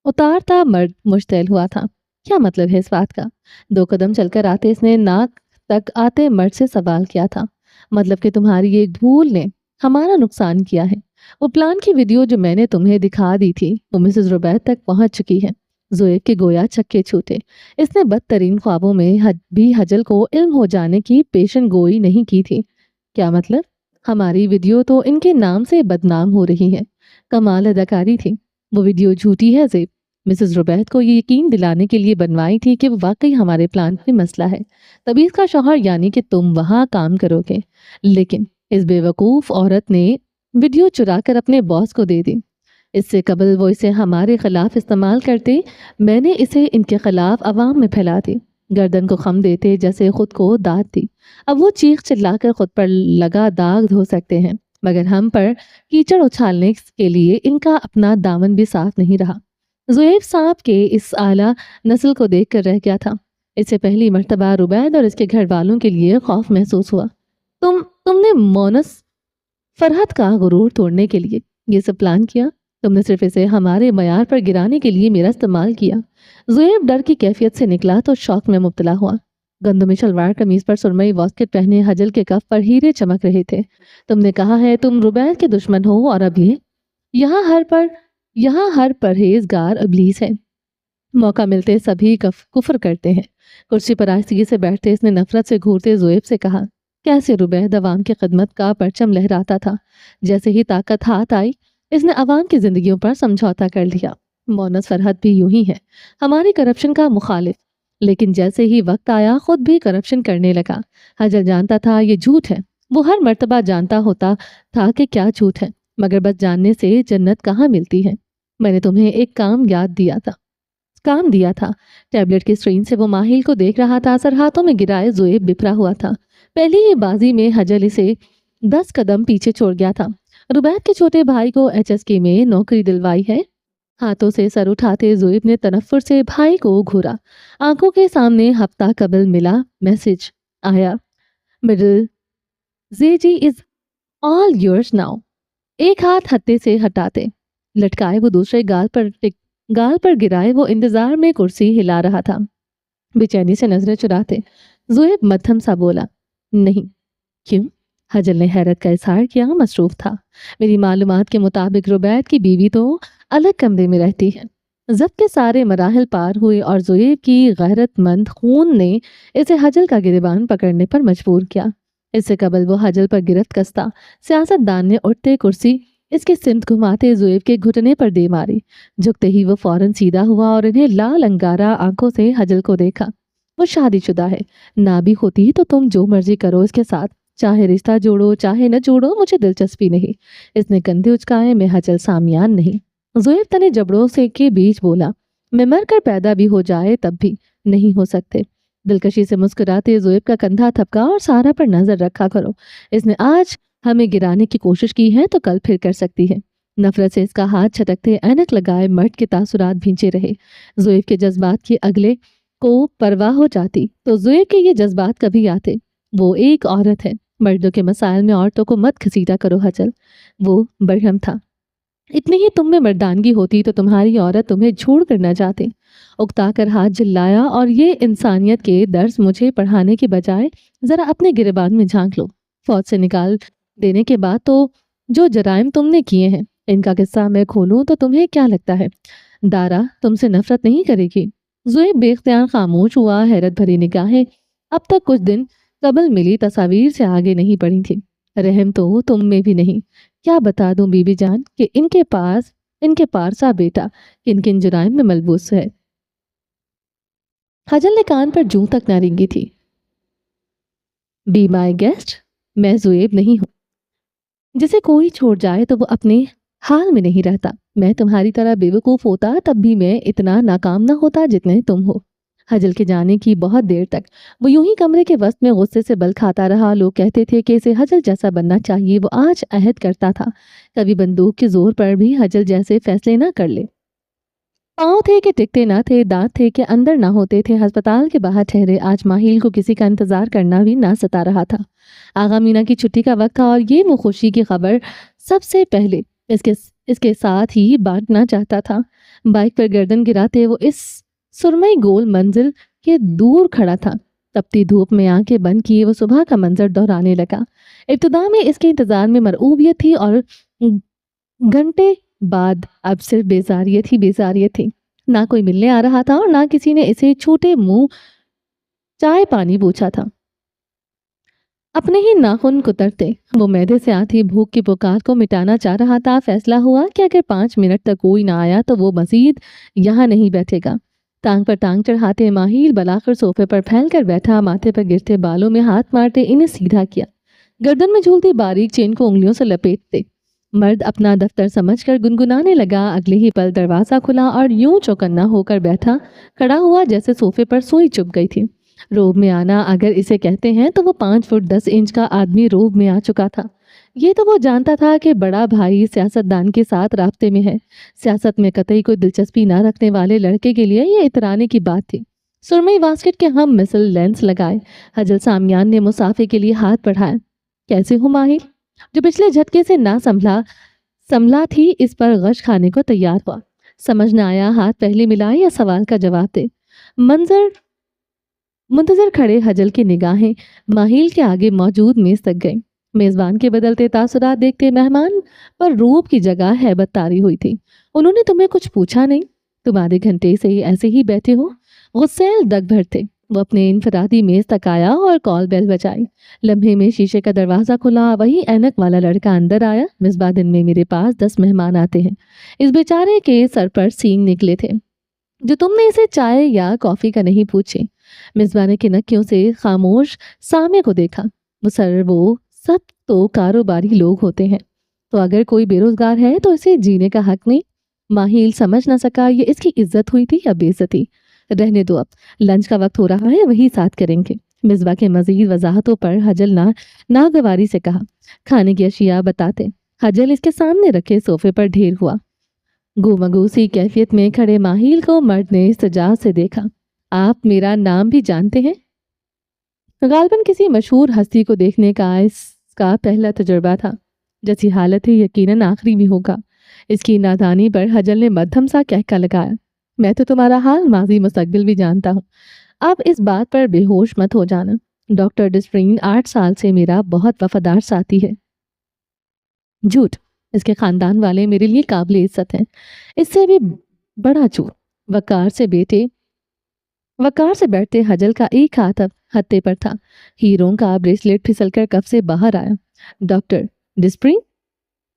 उतारता मर्द मुश्तैल हुआ था। क्या मतलब है इस बात का? 2 कदम चलकर आते इसने नाक तक आते मर्द से सवाल किया था। मतलब कि तुम्हारी एक भूल ने हमारा नुकसान किया है। वो प्लान की वीडियो जो मैंने तुम्हें दिखा दी थी वो मिसेस रुबैद तक पहुंच चुकी है। जोएब के गोया चक्के छूटे। इसने बदतरीन ख्वाबों में भी हजल को इल्म हो जाने की पेशन गोई नहीं की थी। क्या मतलब? हमारी वीडियो तो इनके नाम से बदनाम हो रही है। कमाल अदाकारी थी। वो वीडियो झूठी है ज़ेब। मिसेस रुबैद को ये यकीन दिलाने के लिए बनवाई थी कि वो वाकई हमारे प्लान में मसला है, तभी इसका शौहर यानी कि तुम वहाँ काम करोगे। लेकिन इस बेवकूफ़ औरत ने वीडियो चुरा कर अपने बॉस को दे दी। इससे कबल वो इसे हमारे खिलाफ इस्तेमाल करते, मैंने इसे इनके खिलाफ अवाम में फैला दी। गर्दन को खम देते जैसे खुद को दाद दी। अब वो चीख चिल्लाकर खुद पर लगा दाग धो सकते हैं, मगर हम पर कीचड़ उछालने के लिए इनका अपना दामन भी साफ नहीं रहा। ज़ुएब साहब के इस आला नस्ल को देख कर रह गया था। इससे पहली मर्तबा रुबैद और इसके घर वालों के लिए खौफ महसूस हुआ। तुमने मोनस फरहत का गुरूर तोड़ने के लिए ये सब प्लान किया? तुमने सिर्फ इसे हमारे मयार पर गिराने के लिए मेरा इस्तेमाल किया। ज़ुएब डर की कैफियत से निकला तो शौक में मुब्तला हुआ। गंदमी शलवार कमीज पर सुरमई वॉस्केट पहने हजल के कफ पर हीरे चमक रहे थे। तुमने कहा है तुम रुबैद के दुश्मन हो और अब ये यहाँ हर परहेजगार इब्लीस है। मौका मिलते सभी कुफ्र करते हैं। कुर्सी पर आहिस्तगी से बैठते इसने नफरत से घूरते ज़ुएब से कहा, कैसे रुबैद अवाम की खिदमत का परचम लहराता था। जैसे ही ताकत हाथ आई इसने अवाम की जिंदगियों पर समझौता कर लिया। मोनस फरहत भी यूं ही है, हमारी करप्शन का मुखालिफ। लेकिन जैसे ही वक्त आया खुद भी करप्शन करने लगा। हजल जानता था ये झूठ है। वो हर मर्तबा जानता होता था कि क्या झूठ है, मगर बस जानने से जन्नत कहाँ मिलती है। मैंने तुम्हें एक काम दिया था। टैबलेट की स्क्रीन से वो माहिल को देख रहा था। सर हाथों में गिराए ज़ुएब बिफरा हुआ था। पहली ही बाजी में हजल इसे 10 कदम पीछे छोड़ गया था। रुबैद के छोटे भाई को HSK में नौकरी दिलवाई है। हाथों से सर उठाते ज़ुएब ने तनफ्फुर से भाई को घूरा। आंखों के सामने हफ्ता कबल मिला मैसेज आया, मिडिल जेजी इज ऑल योर्स नाउ। एक हाथ हत्थे से हटाते लटकाए वो दूसरे गाल पर गिराए वो इंतजार में कुर्सी हिला रहा था। बेचैनी से नजरें चुराते ज़ुएब मध्यम सा बोला, नहीं। क्यों? हजल ने हैरत का इजहार किया। मसरूफ था। मेरी मालूमात के मुताबिक रुबैद की बीवी तो अलग कमरे में रहती है। जब्त के सारे मराहल पार हुए और ज़ुएब की गैरतमंद खून ने इसे हजल का गिरबान पकड़ने पर मजबूर किया। इससे कबल वो हजल पर गिरफ्त कसता सियासतदान ने उठते कुर्सी इसके सिमत घुमाते ज़ुएब के घुटने पर दे मारी। झुकते ही वो फौरन सीधा हुआ और इन्हें लाल अंगारा आंखों से हजल को देखा। वो शादीशुदा है। ना भी होती तो तुम जो मर्जी करो इसके साथ, चाहे रिश्ता जोड़ो चाहे न जोड़ो, मुझे दिलचस्पी नहीं। इसने कंधे उचकाए, मैं हजल सामियान नहीं। ज़ुएब तने जबड़ों से के बीच बोला, मैं मर कर पैदा भी हो जाए तब भी नहीं हो सकते। दिलकशी से मुस्कुराते ज़ुएब का कंधा थपका और सारा पर नजर रखा करो। इसने आज हमें गिराने की कोशिश की है तो कल फिर कर सकती है। नफरत से इसका हाथ छटकते ऐनक लगाए मर्द के तासुरात भींचे रहे। ज़ुएब के जज्बात के अगले को परवाह हो जाती तो ज़ुएब के ये जज्बात कभी आते। वो एक औरत है। मर्दों के मसाइल में औरतों को मत घसीटा करो हजल। वो बरहम था। इतनी ही तुम में मर्दानगी होती तो तुम्हारी औरत तुम्हें छोड़ कर न जाते। उकता कर हाथ जिल्लाया, और ये इंसानियत के दर्स मुझे पढ़ाने के बजाय जरा अपने गिरबान में झांक लो। फौज से निकाल देने के बाद तो जो जराइम तुमने किए हैं इनका किस्सा मैं खोलूं तो तुम्हें क्या लगता है दारा तुमसे नफरत नहीं करेगी? ज़ुएब बेख्तियार खामोश हुआ। हैरत भरी निगाहें अब तक कुछ दिन कबल मिली तस्वीर से आगे नहीं बढ़ी थी। रहम तो तुम में भी नहीं। क्या बता दूं बीबी जान कि इनके पारसा बेटा किन किन जुराइम में मलबूस है। हजल ने कान पर जूं तक न रेंगी थी। बी माई गेस्ट, मैं ज़ुएब नहीं हूं। जिसे कोई छोड़ जाए तो वो अपने हाल में नहीं रहता। मैं तुम्हारी तरह बेवकूफ़ होता तब भी मैं इतना नाकाम ना होता जितने तुम हो। हजल के जाने की बहुत देर तक वो यूं ही कमरे के वस्त में गुस्से से बल खाता रहा। लोग कहते थे कि इसे हजल जैसा बनना चाहिए। वो आज अहद करता था कभी बंदूक के जोर पर भी हजल जैसे फैसले ना कर ले। पाँव थे कि टिकते ना थे, दांत थे कि अंदर ना होते थे। अस्पताल के बाहर ठहरे आज माहिल को किसी का इंतजार करना भी ना सता रहा था। आगा मीना की छुट्टी का वक्त था और ये वो खुशी की खबर सबसे पहले इसके इसके साथ ही बांटना चाहता था। बाइक पर गर्दन गिराते वो इस सुरमई गोल मंजिल के दूर खड़ा था। तपती धूप में आंखें बंद किए वो सुबह का मंजर दोहराने लगा। इब्तिदा में इसके इंतजार में मरऊबियत थी और घंटे बाद अब सिर्फ बेजारियत ही बेजारियत थी। ना कोई मिलने आ रहा था और ना किसी ने इसे छोटे मुंह चाय पानी पूछा था। अपने ही नाखून कुतरते वो मैदे से आती भूख की पुकार को मिटाना चाह रहा था। फैसला हुआ कि अगर 5 मिनट तक कोई ना आया तो वो मजीद यहाँ नहीं बैठेगा। टांग पर टांग चढ़ाते माहिल बलाकर सोफे पर फैल कर बैठा। माथे पर गिरते बालों में हाथ मारते इन्हें सीधा किया। गर्दन में झूलती बारीक चेन को उंगलियों से लपेटते मर्द अपना दफ्तर समझकर गुनगुनाने लगा। अगले ही पल दरवाजा खुला और यूं चौकन्ना होकर बैठा खड़ा हुआ जैसे सोफे पर सुई चुभ गई थी। रोब में आना अगर इसे कहते हैं तो वो 5 फुट 10 इंच का आदमी रोब में आ चुका था। ये तो वो जानता था कि बड़ा भाई सियासतदान के साथ राब्ते में है। सियासत में कतई कोई दिलचस्पी ना रखने वाले लड़के के लिए ये इतराने की बात थी। सुरमई बास्केट के हम मिसल लेंस लगाए। हजल सामियान ने मुसाफे के लिए हाथ बढ़ाया। कैसे हो माहिर? जो पिछले झटके से ना संभला थी इस पर गश खाने को तैयार हुआ। समझ न आया हाथ पहले मिलाए या सवाल का जवाब दे। मुंतजर खड़े हजल की निगाहें माहिल के आगे मौजूद मेज तक गई। मेजबान के बदलते तासुरात देखते मेहमान पर रूप की जगह हैबत तारी हुई थी। उन्होंने तुम्हें कुछ पूछा नहीं? तुम आधे घंटे से ही ऐसे ही बैठे हो? गुस्सैल दग भर थे। वो अपने इनफरादी मेज तक आया और कॉल बेल बजाई। लम्हे में शीशे का दरवाजा खुला। वही ऐनक वाला लड़का अंदर आया। मिसबा दिन में मेरे पास 10 मेहमान आते हैं। इस बेचारे के सर पर सींग निकले थे जो तुमने इसे चाय या कॉफी का नहीं पूछे। मिसबा ने किनकियों से खामोश सामे को देखा। वो सब तो कारोबारी लोग होते हैं, तो अगर कोई बेरोजगार है तो इसे जीने का हक नहीं। माहिल समझ ना सका ये इसकी इज्जत हुई थी या बेइज्जती। रहने दो, अब लंच का वक्त हो रहा है, वही साथ करेंगे। मिसबा के मजीद वजाहतों पर हजल नागवारी से कहा। खाने की अशिया बताते हजल इसके सामने रखे सोफे पर ढेर हुआ। गुमगूसी कैफियत में खड़े माहिल को मर्द ने इस्तजाज से देखा। आप मेरा नाम भी जानते हैं? गालबन किसी मशहूर हस्ती को देखने का इसका पहला तजुर्बा था। जैसी हालत है यकीनन आखिरी भी होगा। इसकी नादानी पर हजल ने मध्यम सा कहका लगाया। मैं तो तुम्हारा हाल माजी मुस्तकबिल भी जानता हूँ। अब इस बात पर बेहोश मत हो जाना। डॉक्टर डिस्प्रिन 8 साल से मेरा बहुत वफादार साथी है। झूठ। इसके खानदान वाले मेरे लिए काबिल इज्जत हैं। इससे भी बड़ा झूठ। वकार से बैठते हजल का एक हाथ अब हत्थे पर था। हीरों का ब्रेसलेट फिसलकर कफ से बाहर आया। Doctor Disprin?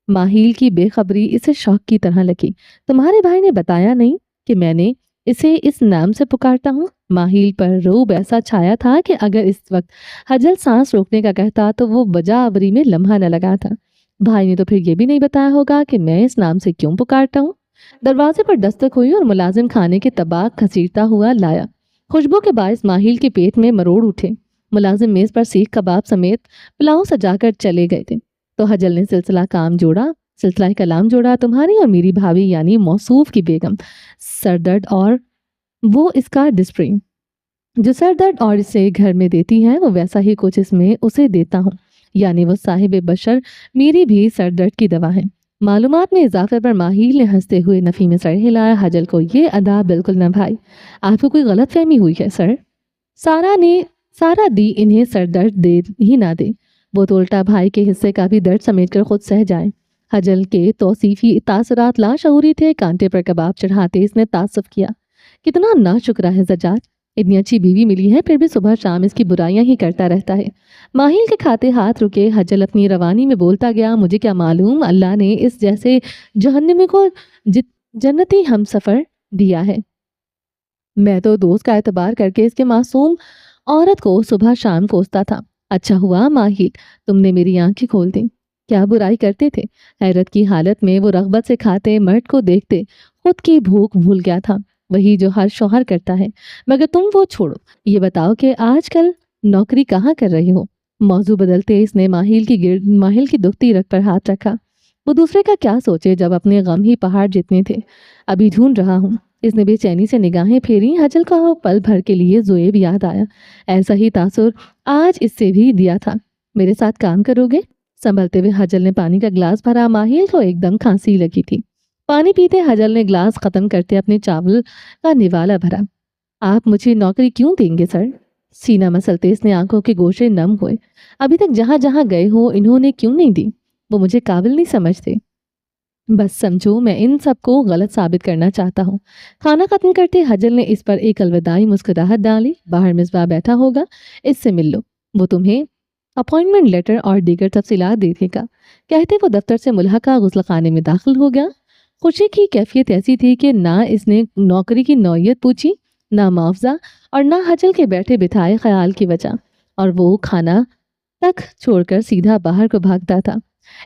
माहिल की बेखबरी इसे शौक की तरह लगी। तुम्हारे भाई ने बताया नहीं कि मैंने इसे इस नाम से पुकारता हूँ? माहिल पर रोब ऐसा छाया था कि अगर इस वक्त हजल सांस रोकने का कहता तो वो बजावरी में लम्हा न लगा था। भाई ने तो फिर ये भी नहीं बताया होगा कि मैं इस नाम से क्यों पुकारता हूँ। दरवाजे पर दस्तक हुई और मुलाजिम खाने के तबाक खसीटता हुआ लाया। खुशबू के बायस माहिल के पेट में मरोड़ उठे। मुलाजिम मेज पर सीख कबाब समेत पुलाव सजाकर चले गए थे तो हजल ने सिलसिला कलाम जोड़ा। तुम्हारी और मेरी भाभी यानी मौसूफ की बेगम सरदर्द और वो इसका डिस्प्रिन। जो सरदर्द और इसे घर में देती है वो वैसा ही कुछ इसमें उसे देता हूँ। यानी वो साहिब बशर मेरी भी सरदर्द की दवा है। मालूमात में इजाफे पर माहिल ने हंसते हुए नफी में सर हिलाया। हजल को ये अदा बिल्कुल न भाई। आपको कोई गलत फहमी हुई है सर। सारा दी इन्हें सरदर्द दे ही ना दे, वो तो उल्टा भाई के हिस्से का भी दर्द समेटकर खुद सह जाए। हजल के तौसीफी तासरात लाशऊरी थे। कांटे पर कबाब चढ़ाते इसने तासुफ किया। कितना नाशुक्रा है सजाद। इतनी अच्छी बीवी मिली है फिर भी सुबह शाम इसकी बुराइयां ही करता रहता है। माहिल के खाते हाथ रुके। हजल अपनी रवानी में बोलता गया। मुझे क्या मालूम अल्लाह ने इस जैसे जहन्नमी को जन्नती हम सफ़र दिया है। मैं तो दोस्त का एतबार करके इसके मासूम औरत को सुबह शाम कोसता था। अच्छा हुआ माहिल तुमने मेरी आंखें खोल दी। क्या बुराई करते थे? हैरत की हालत में वो रग़बत से खाते मर्द को देखते खुद की भूख भूल गया था। वही जो हर शौहर करता है। मगर तुम वो छोड़ो, ये बताओ कि आजकल नौकरी कहाँ कर रही हो? मौजू बदलते इसने माहिल की दुखती रग पर हाथ रखा। वो दूसरे का क्या सोचे जब अपने गम ही पहाड़ जितने थे। अभी ढूंढ रहा हूँ। इसने बेचैनी से निगाहें फेरी। हजल का वो पल भर के लिए जोएब याद आया। ऐसा ही तासुर आज इससे भी दिया था। मेरे साथ काम करोगे? संभलते हुए हजल ने पानी का गिलास भरा। माहिल को एकदम खांसी लगी थी। पानी पीते हजल ने गिलास खत्म करते अपने चावल का निवाला भरा। आप मुझे नौकरी क्यों देंगे सर? सीना मसलते इसने आंखों के गोशे नम हुए। अभी तक जहां जहां गए हो इन्होंने क्यों नहीं दी? वो मुझे काबिल नहीं समझते। बस समझो मैं इन सबको गलत साबित करना चाहता हूँ। खाना खत्म करते हजल ने इस पर एक अलविदाई मुस्कुराहट डाली। बाहर मिसबा बैठा होगा, इससे मिल लो, वो तुम्हें अपॉइंटमेंट लेटर और दीगर तफसीलात दे देगा। कहते वो दफ्तर से मुल्हका गुस्लखाने में दाखिल हो गया। खुशी की कैफियत ऐसी थी कि ना इसने नौकरी की नौयत पूछी, ना मुआवजा, और ना हजल के बैठे बिठाए ख्याल की वजह। और वो खाना तक छोड़कर सीधा बाहर को भागता था।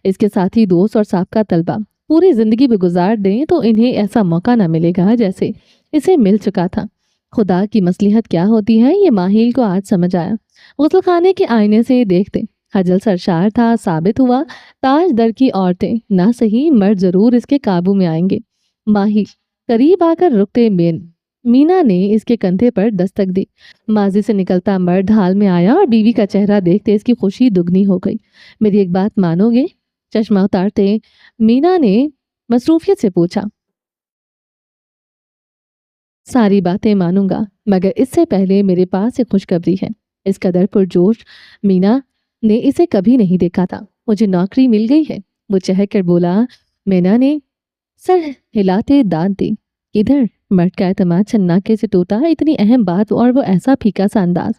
इसके साथी दोस्त और साबका तलबा पूरी जिंदगी भी गुजार दें तो इन्हें ऐसा मौका ना मिलेगा जैसे इसे मिल चुका था। खुदा की मसलिहत क्या होती है ये माहिल को आज समझ आया। गुस्लखाने के आईने से देखते हजल सरशार था। साबित हुआ ताज दर की औरतें ना सही मर्द जरूर इसके काबू में आएंगे। माहिल करीब आकर रुकते मीना ने इसके कंधे पर दस्तक दी। माजी से निकलता मर्द हाल में आया और बीवी का चेहरा देखते इसकी खुशी दुगनी हो गई। मेरी एक बात मानोगे? चश्मा उतारते मीना ने मसरूफियत से पूछा। सारी बातें मानूंगा, मगर इससे पहले मेरे पास एक खुशखबरी है। इस कदर पुरजोश मीना ने इसे कभी नहीं देखा था। मुझे नौकरी मिल गई है, वो चहक कर बोला। मीना ने सर हिलाते दांत दी। इधर मर्द का एतमाद छन्नाके से टूटा। इतनी अहम बात और वो ऐसा फीका सा अंदाज।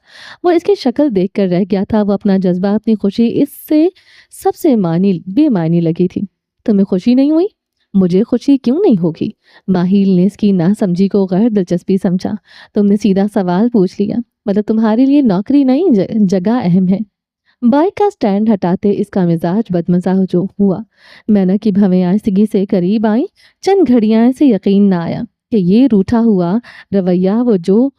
वो इसकी शक्ल देखकर रह गया था। वो अपना जज्बा, अपनी खुशी इससे सबसे बेमानी लगी थी। तुम्हें खुशी नहीं हुई? मुझे खुशी क्यों नहीं होगी? माहिल ने इसकी नासमझी को गैर दिलचस्पी समझा। तुमने सीधा सवाल पूछ लिया। मतलब तुम्हारे लिए नौकरी नहीं जगह अहम है। बाइक का स्टैंड हटाते इसका मिजाज बदमजा जो हुआ। मैना की भवें आहिस्तगी से करीब आई। चंद घड़ियां से यकीन ना आया कि ये रूठा हुआ रवैया वो जो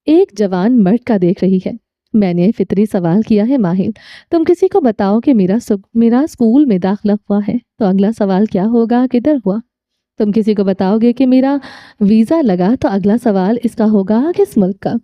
एक जवान मर्द का देख रही है। मैंने फितरी सवाल किया है माहिल। तुम किसी को बताओ कि मेरा स्कूल में दाखिला हुआ है तो अगला सवाल क्या होगा, किधर हुआ? तुम किसी को बताओगे कि मेरा वीज़ा लगा तो अगला सवाल इसका होगा किस मुल्क का?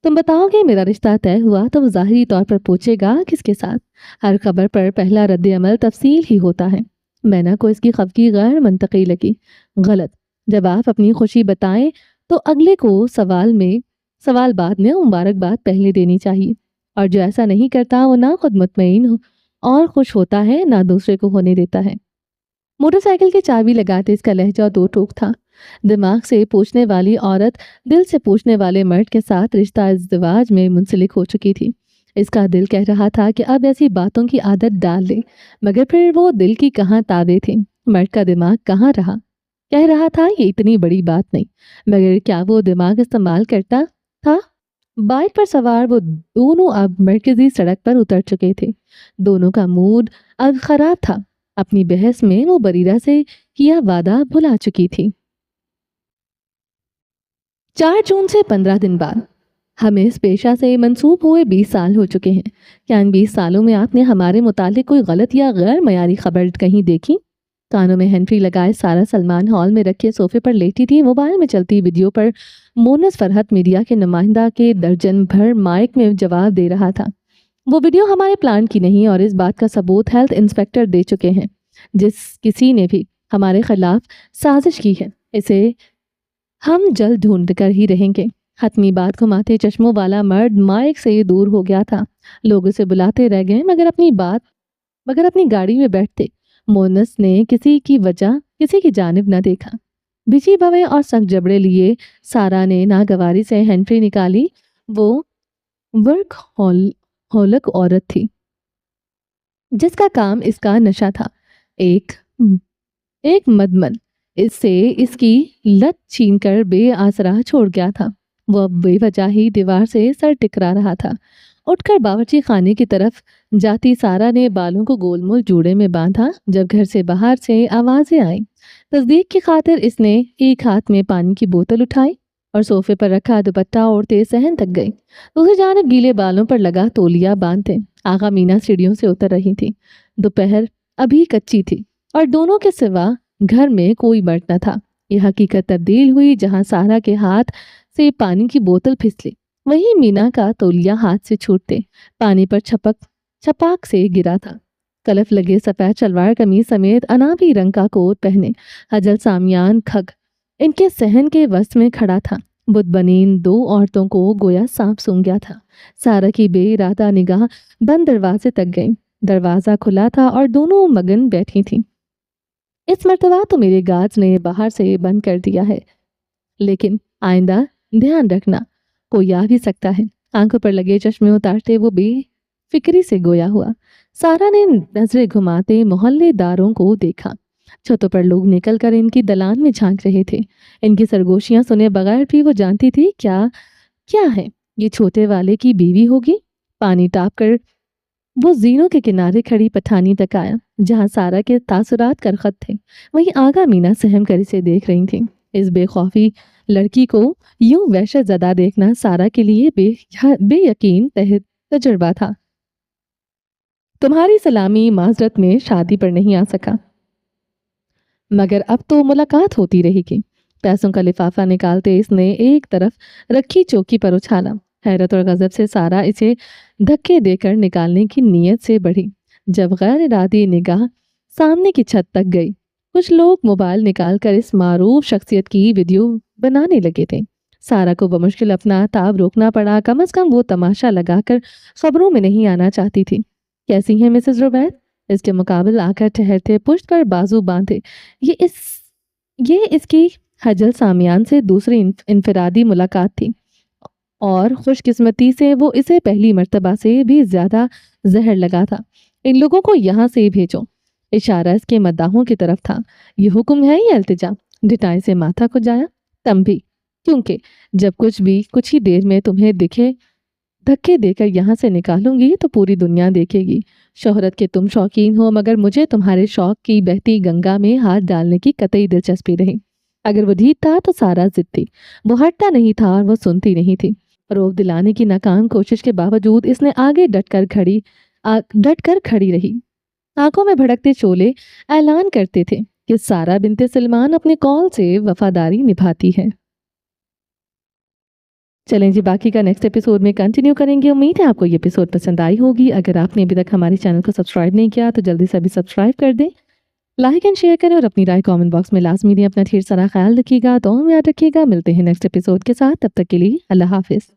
तुम बताओगे मेरा रिश्ता तय हुआ तो वो ज़ाहिरी तौर पर पूछेगा किसके साथ? हर खबर पर पहला रद्द अमल तफसील ही होता है। मैना को इसकी खफगी गैर मंतकी लगी। गलत। जब आप अपनी खुशी बताएं तो अगले को सवाल बाद में, मुबारकबाद पहले देनी चाहिए। और जो ऐसा नहीं करता वो ना खुद मुतमईन और खुश होता है ना दूसरे को होने देता है। मोटरसाइकिल की चाबी लगाते इसका लहजा दो टूक था। दिमाग से पूछने वाली औरत दिल से पूछने वाले मर्द के साथ रिश्ता इज़्दिवाज में मुंसलिक हो चुकी थी। इसका दिल कह रहा था कि अब ऐसी बातों की आदत डाल ले, मगर फिर वो दिल की कहाँ ताबे थी, मर्द का दिमाग कहाँ रहा। कह रहा था ये इतनी बड़ी बात नहीं, मगर क्या वो दिमाग इस्तेमाल करता था? बाइक पर सवार वो दोनों अब मरकजी सड़क पर उतर चुके थे। दोनों का मूड अब खराब था। अपनी बहस में वो बरीरा से किया वादा भुला चुकी थी। 4 जून से 15 दिन बाद हमें इस पेशा से मंसूब हुए 20 साल हो चुके हैं। क्या इन 20 सालों में आपने हमारे मुतालिक कोई गलत या गैर मयारी खबर कहीं देखी? कानों में हैंड्री लगाए सारा सलमान हॉल में रखे सोफे पर लेटी थी। मोबाइल में चलती वीडियो पर मोनस फरहत मीडिया के नुमाइंदा के दर्जन भर माइक में जवाब दे रहा था। वो वीडियो हमारे प्लान की नहीं और इस बात का सबूत हेल्थ इंस्पेक्टर दे चुके हैं। जिस किसी ने भी हमारे खिलाफ साजिश की है इसे हम जल्द ढूंढ कर ही रहेंगे। हतमी बात घुमाते चश्मों वाला मर्द माइक से दूर हो गया था। लोग उसे बुलाते रह गए मगर अपनी गाड़ी में बैठते मोनस ने किसी की जानिब न देखा। बिची भवें और सख्त जबड़े लिए सारा ने नागवारी से हैंड्री निकाली। वो वर्क होलक औरत थी जिसका काम इसका नशा था। एक मदमन इससे इसकी लत छीनकर बेआसरा छोड़ गया था। वह बेवजह ही दीवार से सर टिकरा रहा था। उठकर बावर्ची खाने की तरफ जाती सारा ने बालों को गोलमोल जूड़े में बांधा। जब घर से बाहर से आवाजें आई, तस्दीक की खातिर इसने एक हाथ में पानी की बोतल उठाई और सोफे पर रखा दुपट्टा ओढ़ते सहन तक गई। दूसरी जानब गीले बालों पर लगा तौलिया बांधते आगा मीना सीढ़ियों से उतर रही थी। दोपहर अभी कच्ची थी और दोनों के सिवा घर में कोई मर्द न था। यह हकीकत तब्दील हुई जहां सारा के हाथ से पानी की बोतल फिसली, वहीं मीना का तौलिया हाथ से छूटते पानी पर छपाक से गिरा था। कलफ लगे सफेद सलवार कमीज समेत अनाबी रंग का कोट पहने हजल सामियान खग इनके सहन के वश में खड़ा था। बुत बनीन दो औरतों को गोया सांप सूंघ गया था। सारा की बेइरादा निगाह बंद दरवाजे तक गई। दरवाजा खुला था और दोनों मगन बैठी थीं। इस मर्तबा तो मेरे गार्ड्स ने बाहर से बंद कर दिया है, लेकिन आइंदा ध्यान रखना, कोई आ भी सकता है। आंखों पर लगे चश्मे उतारते वो बेफिक्री से गोया हुआ। सारा ने नजरें घुमाते मोहल्लेदारों को देखा। छतों पर लोग निकलकर इनकी दलान में झांक रहे थे। इनकी सरगोशियां सुने बगैर भी वो जानती थी क्या क्या है। ये छोटे वाले की बीवी होगी। पानी टाप कर वो जीनों के किनारे खड़ी पठानी तक आया जहां सारा के तासुरात करखत थे। वहीं आगा मीना सहम कर इसे देख रही थी। इस बेखौफी लड़की को यूं वहशत ज़दा देखना सारा के लिए बेयकीन तजुर्बा था। तुम्हारी सलामी माजरत में शादी पर नहीं आ सका, मगर अब तो मुलाकात होती रहेगी। पैसों का लिफाफा निकालते इसने एक तरफ रखी चौकी पर उछाला। हैरत और गजब से सारा इसे धक्के देकर निकालने की नीयत से बढ़ी। जब गैर इरादी निगाह सामने की छत तक गई, कुछ लोग मोबाइल निकालकर इस मारूफ शख्सियत की वीडियो बनाने लगे थे। सारा को बमुश्किल अपना ताब रोकना पड़ा। कम से कम वो तमाशा लगाकर खबरों में नहीं आना चाहती थी। कैसी हैं मिसेस रुबैद? इसके मुकाबले आकर ठहरते, पुश्त पर बाजू बांधे। ये इसकी हजल सामियान से दूसरी इनफरादी मुलाकात थी और खुशकिस्मती से वो इसे पहली मर्तबा से भी ज्यादा जहर लगा था। इन लोगों को यहाँ से भेजो। इशारा इसके मद्दाहों की तरफ था। ये हुक्म है या इल्तिजा? डिटाई से माथा को जाया। तम भी, क्योंकि जब कुछ ही देर में तुम्हें दिखे धक्के देकर यहाँ से निकालूंगी तो पूरी दुनिया देखेगी। शोहरत के तुम शौकीन हो, मगर मुझे तुम्हारे शौक की बहती गंगा में हाथ डालने की कतई दिलचस्पी नहीं। अगर वो ढीठ था तो सारा जिद थी। वो हटता नहीं था और वो सुनती नहीं थी। रोब दिलाने की नाकाम कोशिश के बावजूद इसने आगे डट कर खड़ी रही। आंखों में भड़कते शोले ऐलान करते थे कि सारा बिनते सलमान अपने कॉल से वफादारी निभाती है। चलें जी, बाकी का नेक्स्ट एपिसोड में कंटिन्यू करेंगे। उम्मीद है आपको ये एपिसोड पसंद आई होगी। अगर आपने अभी तक हमारे चैनल को सब्सक्राइब नहीं किया तो जल्दी से अभी सब्सक्राइब कर दें, लाइक एंड शेयर करें और अपनी राय कमेंट बॉक्स में लाजमी दें। अपना ढेर सारा ख्याल रखिएगा, तो याद रखिएगा। मिलते हैं नेक्स्ट एपिसोड के साथ। तब तक के लिए अल्लाह हाफिज़।